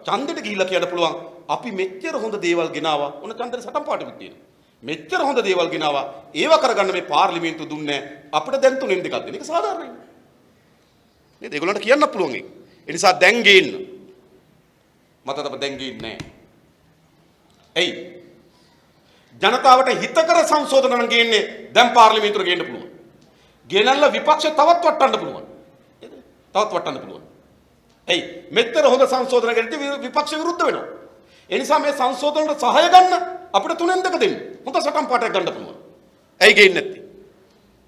ඡන්දෙට ගිහිල්ලා කියන්න පුළුවන් අපි මෙච්චර හොඳ දේවල් ගෙනාවා. ඔන්න ඡන්දෙට සටන් පාටකුත් තියෙනවා. මෙච්චර හොඳ දේවල් ගෙනාවා. ඒව කරගන්න මේ පාර්ලිමේන්තුව දුන්නේ අපිට දැන් 3න් 2ක් දෙන එක සාධාරණයි. නේද? ඒගොල්ලන්ට කියන්න පුළුවන් ඒක. ඒ නිසා දැන් ගේන්න. මතක තබ දැන් ගේන්නේ නැහැ. එයි ජනතාවට හිතකර සංශෝධන නම් ගේන්නේ දැන් පාර්ලිමේන්තුවට ගේන්න පුළුවන්. ගෙනල්ලා විපක්ෂ තවත් වටන්න පුළුවන්. නේද? තවත් වටන්න පුළුවන්. එයි මෙතර හොඳ සංශෝධන ගෙනදී විපක්ෂ විරුද්ධ වෙනවා. ඒ නිසා මේ සංශෝධන වලට සහාය ගන්න අපිට 3න් 2 දෙන්න. හොඳ සටන් පාටයක් ගන්න පුළුවන්. ඇයි ගේන්නේ නැත්තේ?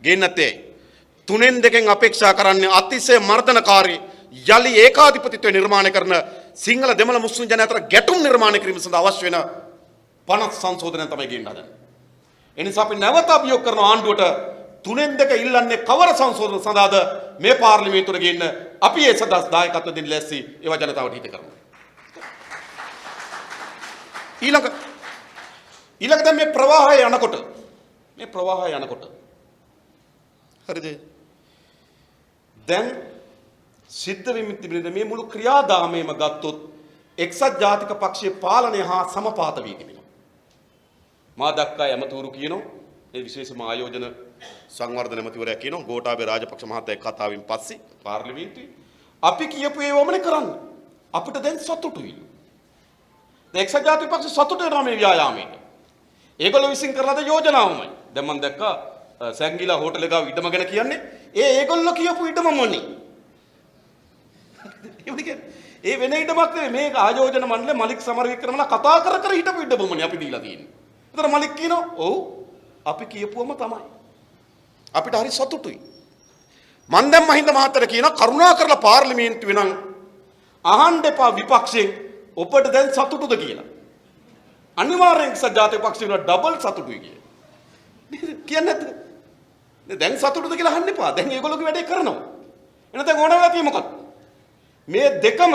ගේන්නේ නැත්තේ 3න් 2න් අපේක්ෂා කරන්නේ අතිශය මර්ධනකාරී යලි ඒකාධිපතිත්වය නිර්මාණය කරන සිංහල දෙමළ මුස්ලිම් ජනතාව අතර ගැටුම් නිර්මාණය කිරීම සඳහා අවශ්‍ය වෙන පනත් සංශෝධනය තමයි ගේන්න හදන්නේ. ඒ නිසා අපි නැවත අභියෝග කරන ආණ්ඩුවට 3න් 2 ඉල්ලන්නේ කවර සංශෝධන සඳහාද මේ පාර්ලිමේන්තුවට ගේන්න අපි ඒ සදහස් දායකත්ව දෙන්න ලැස්ති ඒවා ජනතාවට හිත කරමු. ඊළඟ දැන් මේ ප්‍රවාහය යනකොට හරිද? දැන් සිද්ධ වෙමින් තිබෙන මේ මුළු ක්‍රියාදාමයම ගත්තොත් එක්සත් ජාතික පක්ෂයේ පාලනය හා සමපාත වී තිබෙනවා. මා දක්කා යමතූරු කියනවා ඒ විශේෂම ආයෝජන සංවර්ධන මැතිවරයා කියනවා ගෝඨාභය රාජපක්ෂ මහත්තයා කතාවෙන් පස්සේ පාර්ලිමේන්තුවේ අපි කියපු ඒවමනේ කරන්නේ. අපිට දැන් සතුටුයි. දැන් එක්සත් ජාතික පක්ෂ සතුටු වෙනවා මේ ව්‍යායාමයට. ඒගොල්ලෝ විසින් කරලා ද යෝජනාවමයි. දැන් මම දැක්කා සැංගිලා හෝටල් එක ඉඩම ගැන කියන්නේ ඒගොල්ලෝ කියපු ඉඩම මොනේ. ඒ වෙන ඉඩමක් නෙවෙයි මේක ආයෝජන මණ්ඩලේ මලික් සමරවික්‍රමලා කතා කර හිටපු ඉඩමනේ අපි දීලා තියෙන්නේ. ඒතර මලික් කියනවා ඔව් අපි කියපුවම තමයි. අපිට හරි සතුටුයි. මන් දැන් මහින්ද මහත්තයා කියනවා කරුණා කරලා පාර්ලිමේන්තුවේ නම් අහන්න එපා විපක්ෂයෙන් ඔබට දැන් සතුටුද කියලා. අනිවාර්යෙන් සජාතක පක්ෂේ වල ඩබල් සතුටුයි කියලා. කියන්නේ නැද්ද? දැන් සතුටුද කියලා අහන්න එපා. දැන් ඒගොල්ලෝගේ වැඩේ කරනවා. එහෙනම් දැන් ඕන වෙලා තියෙන්නේ මොකක්ද? මේ දෙකම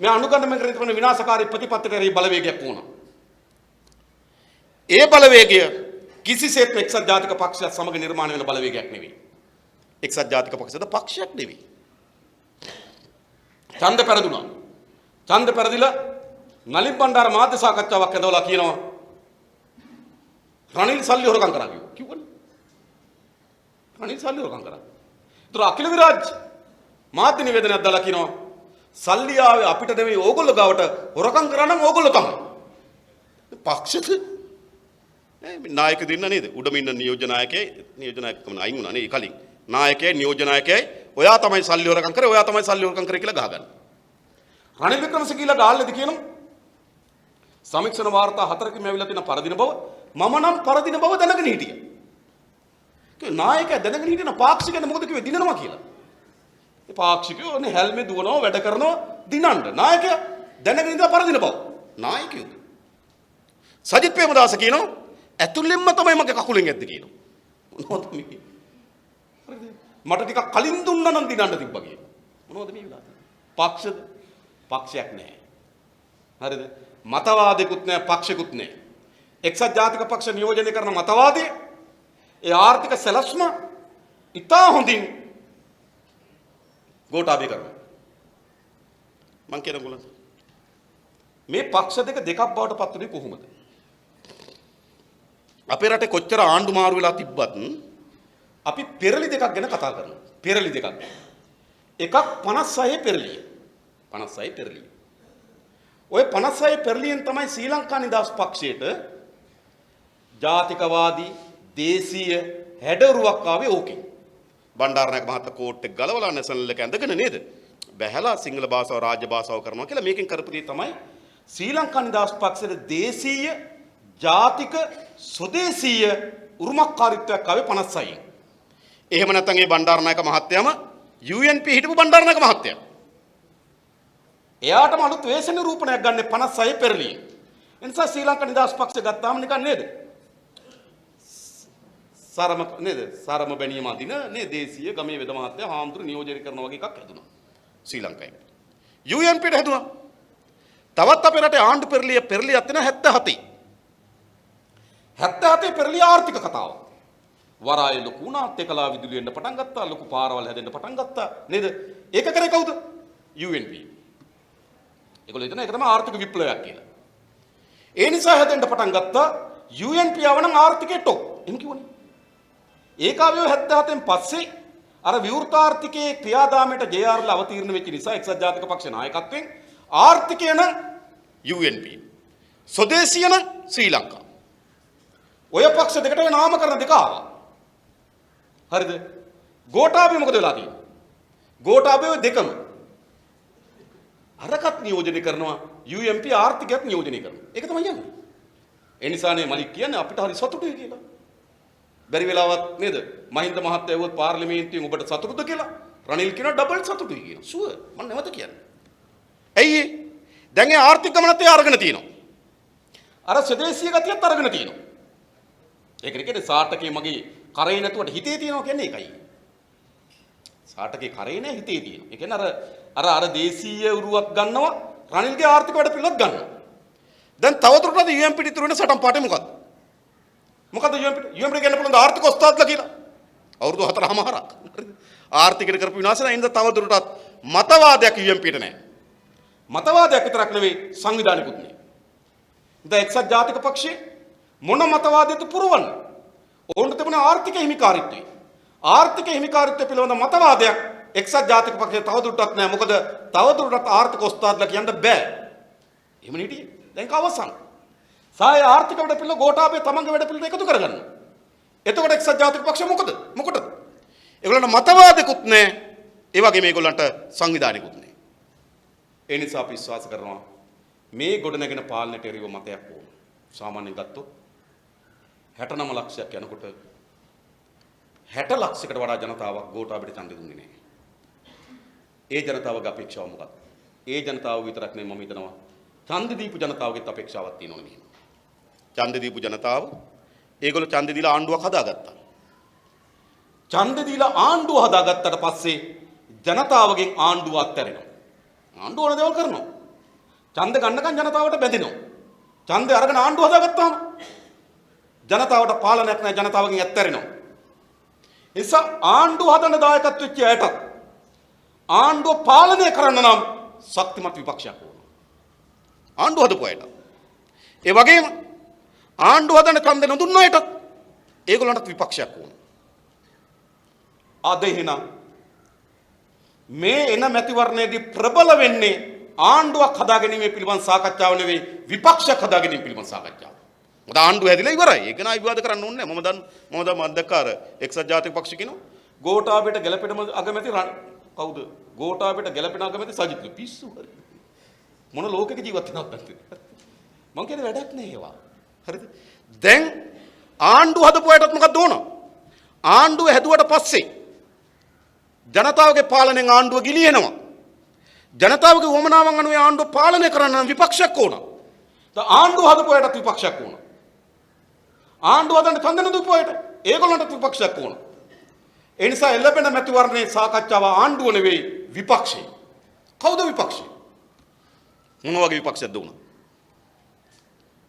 මේ අනුගමනය කරන විනාශකාරී ප්‍රතිපත්තියට බලවේගයක් වුණා. ඒ බලවේගය කිසිසේත් එක්සත් ජාතික පක්ෂයත් සමග නිර්මාණය වෙන බලවේගයක් නෙවෙයි. එක්සත් ජාතික පක්ෂද පක්ෂයක් නෙවෙයි. ඡන්ද පෙරදුනා. ඡන්ද පෙරදිලා නලින් බණ්ඩාර මාධ්‍ය සාකච්ඡාවක් ඇදවලා කියනවා රනිල් සල්ලි හොරකම් කරා කිව්වනේ. රනිල් සල්ලි හොරකම් කරා. ඒතර අකිල විරාජ් මාධ්‍ය නිවේදනයක් දාලා කියනවා සල්ලි ආවේ අපිට නෙවෙයි ඕගොල්ලෝ ගාවට හොරකම් කරා නම් ඕගොල්ලෝ තමයි. පක්ෂද නායක දෙන්න නේද? උඩම ඉන්න නියෝජ්‍ය නායකකම අයින් වුණා නේ කලින්. නායකයයි නියෝජ්‍ය නායකයයි ඔයා තමයි සල්ලි හොරකම් කරේ ඔයා තමයි සල්ලි හොරකම් කරේ කියලා ගහගන්න. රනිල් වික්‍රමසිංහලා ගාල්ලේද කියනවා සමීක්ෂණ වාර්තා 4කින් ඇවිල්ලා තියෙන පරදින බව මම නම් පරදින බව දැනගෙන හිටියා. ඒ නායකයා දැනගෙන හිටින පාක්ෂිකයන් මොකද කිව්වේ දිනනවා කියලා. ඒ පාක්ෂිකයෝ නේ හැල්මේ දුවනවා වැඩ කරනවා දිනන්න. නායකයා දැනගෙන ඉඳලා පරදින බව. නායකයෝ. සජිත් ප්‍රේමදාස කියනවා ඇතුළෙන්ම තමයි මගේ කකුලෙන් ඇද්ද කියනවා. මොනවද මේ? හරිද? මට ටිකක් කලින් දුන්නා නම් දිනන්න තිබ්බා කියනවා. මොනවද මේ වෙලා තියෙන්නේ? පක්ෂද? පක්ෂයක් නැහැ. හරිද? මතවාදයකුත් නැහැ පක්ෂිකුත් නැහැ. එක්සත් ජාතික පක්ෂ නියෝජනය කරන මතවාදය ඒ ආර්ථික සැලැස්ම ඉතා හොඳින් ගෝඨාභය කරනවා. මං කියන ගොල්ලන් මේ පක්ෂ දෙකක් බවට පත් වෙන්නේ කොහොමද? අපේ රටේ කොච්චර ආණ්ඩු මාරු වෙලා තිබ්බත් අපි පෙරලි දෙකක් ගැන කතා කරනවා. පෙරලි දෙකක්. එකක් 56 පෙරලිය. 56 පෙරලිය. ඔය 56 පෙරලියෙන් තමයි ශ්‍රී ලංකා නිදහස් පක්ෂයට ජාතිකවාදී දේශීය හැඩරුවක් ආවේ ඕකෙන්. බණ්ඩාරනායක මහත්තයා කෝට් එක ගලවලා නැෂනල් එක ඇඳගෙන නේද? බැහැලා සිංහල භාෂාව රාජ්‍ය භාෂාව කරනවා කියලා මේකෙන් කරපු දේ තමයි ශ්‍රී ලංකා නිදහස් පක්ෂයේ දේශීය ජාතික ස්වදේශීය උරුමකාරීත්වයක් ආවේ 56න්. එහෙම නැත්නම් ඒ බණ්ඩාරනායක මහත්තයාම UNP හිටපු බණ්ඩාරනායක මහත්තයා. එයාටම අලුත් වේශ නිරූපණයක් ගන්න 56 පෙරලියෙන්. ඒ නිසා ශ්‍රී ලංකා නිදහස් පක්ෂ ගත්තාම නිකන් නේද? සරම බැනියම අදින නේ දේශීය ගමේ වෙද මහත්තයා හාමුදුරු නියෝජනය කරනවා වගේ එකක් හැදුනා. ශ්‍රී ලංකාවේ. UNP ට හැදුනා. තවත් අපේ රටේ ආණ්ඩු පෙරලියක් තියෙන 77. 77 පෙරලිය ආර්ථික කතාව. වරාය ලොකු වුණා, තෙකලා විදුලිය එන්න පටන් ගත්තා, ලොකු පාරවල් හැදෙන්න පටන් ගත්තා නේද? ඒක කරේ කවුද? UNP. ඒගොල්ලෝ හිතන ඒක තමයි ආර්ථික විප්ලවයක් කියලා. ඒ නිසා හැදෙන්න පටන් ගත්තා UNP ආවනම් ආර්ථිකේ ටොප්. එහෙම කිව්වනේ. ඒකාවියෝ 77න් පස්සේ අර විවෘත ආර්ථිකයේ ක්‍රියාදාමයට JR ලා අවතීර්ණ වෙච්ච නිසා එක්සත් ජාතික පක්ෂ නායකත්වයෙන් ආර්ථිකය නම් UNP. ස්වදේශීය නම් ශ්‍රී ලංකා. ඔය පක්ෂ දෙකට නාමකරණ දෙක ආවා. හරිද? ගෝඨාභය මොකද වෙලා තියෙන්නේ? ගෝඨාභය දෙකම අරකට නියෝජනය කරනවා UNP ආර්ථිකයත් නියෝජනය කරනවා. ඒක තමයි යන්නේ. ඒ නිසානේ මලික් කියන්නේ අපිට හරි සතුටුයි කියලා. බැරි වෙලාවත් නේද? මහින්ද මහත්තයා වුත් පාර්ලිමේන්තුවෙන් ඔබට සතුටුද කියලා. රනිල් කියනවා ඩබල් සතුටුයි කියනවා. ෂුවර්. මම නැවත කියන්නේ. ඇයි ඒ? දැන් ඒ ආර්ථික ගමනත් ඒ අරගෙන තියෙනවා. අර ස්වදේශීය ගතියත් අරගෙන තියෙනවා. ඒක නේ සාටකේ මගේ කරේ නැතුවට හිතේ තියෙනවා කියන්නේ ඒකයි. සාටකේ කරේ නැහැ හිතේ තියෙනවා. ඒ කියන්නේ අර දේශීය උරුවක් ගන්නවා රනිල්ගේ ආර්ථික වැඩ පිළිවෙලක් ගන්නවා. දැන් තවදුරටත් UNP ඉතුරු වෙන සටන් පාටේ මොකද්ද? මොකද්ද UNP කියන්න පුළුවන් ආර්ථික ඔස්තාත්ලා කියලා. අවුරුදු 4මාරක්. ආර්ථිකයට කරපු විනාශය නම් ඉඳ තවදුරටත් මතවාදයක් UNPට නැහැ. මතවාදයක් විතරක් නෙවෙයි සංවිධානිකුත් නෙවෙයි. දැන් එක්සත් ජාතික පක්ෂයේ මොන මතවාදයද පුරවන්නේ? ඕනට තිබුණ ආර්ථික හිමිකාරීත්වය. ආර්ථික හිමිකාරීත්වය පිළිබඳ මතවාදයක් එක්සත් ජාතික පක්ෂයේ තවදුරටත් නැහැ. මොකද තවදුරටත් ආර්ථික ඔස්තාත්ලා කියන්න බෑ. එහෙම නෙටියේ. දැන් කවසන්. සාය ආර්ථික වැඩ පිළිවෙල ගෝඨාභය තමන්ගේ වැඩ පිළිවෙල එකතු කරගන්න. එතකොට එක්සත් ජාතික පක්ෂය මොකටද? ඒගොල්ලන්ට මතවාදයක්වත් නැහැ. ඒ වගේම ඒගොල්ලන්ට සංවිධානයකුත් නැහැ. ඒ නිසා අපි විශ්වාස කරනවා මේ ගොඩනැගෙන පාලනයට එරෙහිව මතයක් ඕන. සාමාන්‍යයෙන් ගත්තොත් 69 ලක්ෂයක් යනකොට 60 ලක්ෂයකට වඩා ජනතාවක් ගෝඨාභයට ඡන්දෙ දුන්නේ නැහැ. ඒ ජනතාවගේ අපේක්ෂාව මොකක්ද? ඒ ජනතාව විතරක් නෙමෙයි මම හිතනවා ඡන්දෙ දීපු ජනතාවගේත් අපේක්ෂාවක් තියෙනවනේ මෙහෙම. ඡන්දෙ දීපු ජනතාව ඒගොල්ලෝ ඡන්දෙ දීලා ආණ්ඩුවක් හදාගත්තා. ඡන්දෙ දීලා ආණ්ඩුව හදාගත්තට පස්සේ ජනතාවගෙන් ආණ්ඩුව අත්හැරෙනවා. ආණ්ඩුව ඕන දේවල් කරනවා. ඡන්ද ගන්නකන් ජනතාවට බැඳෙනවා. ඡන්දේ අරගෙන ආණ්ඩුව හදාගත්තාම ජනතාවට පාලනයක් නැහැ ජනතාවගෙන් ඇත්තරිනවා. ඒ නිසා ආණ්ඩුව හදන දායකත්ව වෙච්ච අයටත් ආණ්ඩුව පාලනය කරන්න නම් ශක්තිමත් විපක්ෂයක් ඕන. ආණ්ඩුව හදපු අයට. ඒ වගේම ආණ්ඩුව හදන්න කන් දෙන්න දුන්න අයටත් ඒගොල්ලන්ටත් විපක්ෂයක් ඕන. අද එහෙනම් මේ එන මැතිවරණයේදී ප්‍රබල වෙන්නේ ආණ්ඩුවක් හදාගැනීමේ පිළිබඳ සාකච්ඡාව නෙවෙයි විපක්ෂයක් හදාගැනීම පිළිබඳ සාකච්ඡාව. මොකද ආණ්ඩුව හැදිලා ඉවරයි. ඒක නා විවාද කරන්න ඕනේ නැහැ. මම මන්දකාර එක්සත් ජාතික පක්ෂ කියනවා. ගෝඨාභයට ගැලපෙනම අගමැති කවුද? ගෝඨාභයට ගැලපෙන අගමැති සජිත් පිස්සු හරි. මොන ලෝකෙක ජීවත් වෙනවද නැත්තේ? මං කියන්නේ වැඩක් නෑ ඒවා. හරිද? දැන් ආණ්ඩුව හදපු අයටත් මොකක්ද ඕන? ආණ්ඩුව හැදුවට පස්සේ ජනතාවගේ පාලනයෙන් ආණ්ඩුව ගිලිහෙනවා. ජනතාවගේ වමනාවන් අනුව ආණ්ඩුව පාලනය කරන්න නම් විපක්ෂයක් ඕන. ආණ්ඩුව හදපු අයටත් විපක්ෂයක් ඕන. ආණ්ඩුව හදන්න කන්දන දුපු අයට ඒගොල්ලන්ටත් විපක්ෂයක් ඕන. ඒ නිසා එළඹෙන මැතිවරණයේ සාකච්ඡාව ආණ්ඩුව නෙවෙයි විපක්ෂය. කවුද විපක්ෂය? මොන වගේ විපක්ෂයක්ද උනා?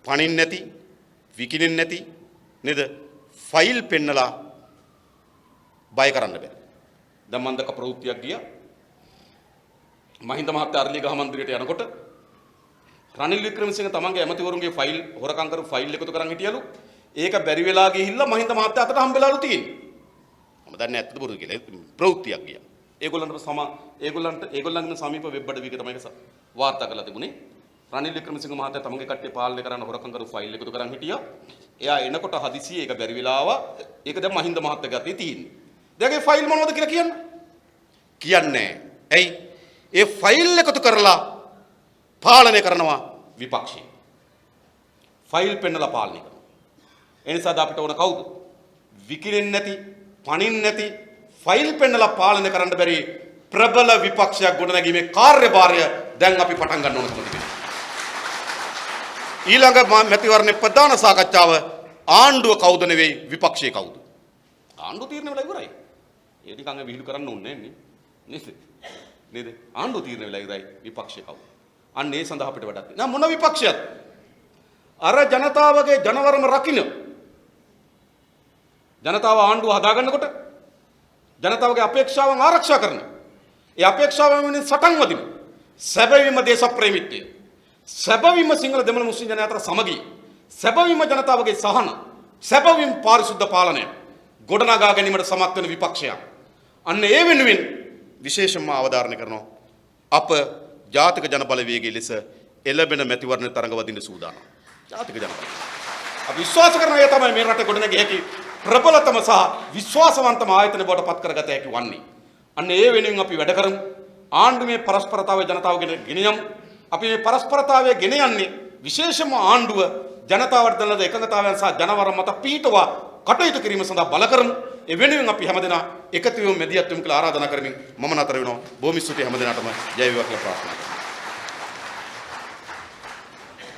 පණින් නැති, විකිණෙන්නේ නැති නේද? ෆයිල් පෙන්නලා බය කරන්න බෑ. දැන් මම දක ප්‍රවෘත්තියක් ගියා. මහින්ද මහත්තයා අරලියගහ මන්දිරයට යනකොට රනිල් වික්‍රමසිංහ තමන්ගේ ඇමතිවරුන්ගේ ෆයිල් හොරකම් කරපු ෆයිල් එකතු කරන් හිටියලු. ඒක බැරි වෙලා ගිහිල්ලා මහින්ද මහත්තයා අතට හම්බෙලාලු තියෙන්නේ. මම දන්නේ නැත්තද බොරුද කියලා. ප්‍රවෘත්තියක් ගියා. ඒගොල්ලන්ගේ සමීප වෙබ් අඩවියක තමයි ඒක වාර්තා කරලා තිබුණේ. රනිල් වික්‍රමසිංහ මහත්තයා තමන්ගේ කට්ටිය පාලනය කරන්න හොරකම් කරපු ෆයිල් එකතු කරන් හිටියා. එයා එනකොට හදිසියෙ ඒක බැරි වෙලා ආවා. ඒක දැන් මහින්ද මහත්තයාගේ අතේ තියෙන්නේ. දැන් ඒ ෆයිල් මොනවද කියලා කියන්නේ? ඇයි? ඒ ෆයිල් එකතු කරලා පාලනය කරනවා විපක්ෂය. ෆයිල් පෙන්නලා පාලනය කරනවා. ඒ නිසා අපිට ඕන කවුද? විකිණෙන්නේ නැති, පණින් නැති ෆයිල් පෙන්නලා පාලනය කරන්න බැරි ප්‍රබල විපක්ෂයක් ගොඩනැගීමේ කාර්යභාරය දැන් අපි පටන් ගන්න ඕන තමයි. ඊළඟ මැතිවරණයේ ප්‍රධාන සාකච්ඡාව ආණ්ඩුව කවුද නෙවෙයි විපක්ෂය කවුද? ආණ්ඩුව තීරණය වෙලා ඉවරයි. ඒ ටික අංග විහිළු කරන්න ඕනේ නැහැ නේද? ආණ්ඩුව තීරණය වෙලා ඉවරයි විපක්ෂය කවුද? අන්න ඒ සඳහා අපිට වැඩක් නෑ. මොන විපක්ෂයක්ද? අර ජනතාවගේ ජනවරම රකින්න. ජනතාව ආණ්ඩුව හදාගන්නකොට ජනතාවගේ අපේක්ෂාවන් ආරක්ෂා කරන. ඒ අපේක්ෂාවන් වෙනුවෙන් සටන් වදින. සැබවින්ම දේශප්‍රේමීත්වය. සැබවින්ම සිංහල දෙමළ මුස්ලිම් ජනතාව අතර සමගිය. සැබවින්ම ජනතාවගේ සහන. සැබවින් පාරිශුද්ධ පාලනය ගොඩනගා ගැනීමට සමත් වෙන විපක්ෂයක්. අන්න ඒ වෙනුවෙන් විශේෂයෙන්ම අවධාරණය කරනවා අප ජාතික ජන බලවේගයේ ලෙස එළඹෙන මැතිවරණ තරඟ වදින්න සූදානම්. ජාතික ජන බලවේගය. අපි විශ්වාස කරන අය තමයි මේ රට ගොඩනැගිය හැකි ප්‍රබලතම සහ විශ්වාසවන්තම ආයතන බවට පත් කරගත හැකි වන්නේ. අන්න ඒ වෙනුවෙන් අපි වැඩ කරමු. ආණ්ඩුවේ පරස්පරතාවය ජනතාවගෙන ගෙන යමු. අපි මේ පරස්පරතාවය ගෙන යන්නේ විශේෂම ආණ්ඩුව ජනතාවට දන එකඟතාවයන් සහ ජනවරම් මත පිහිටුවා කටයුතු කිරීම සඳහා බල කරමු. ඒ වෙනුවෙන් අපි හැමදෙනා එකතු වෙමු මැදිහත් වෙමු කියලා ආරාධනා කරමින් මම නතර වෙනවා. බොහොම ස්තුතියි හැමදෙනාටම ජය වේවා කියලා ප්‍රාර්ථනා කරනවා.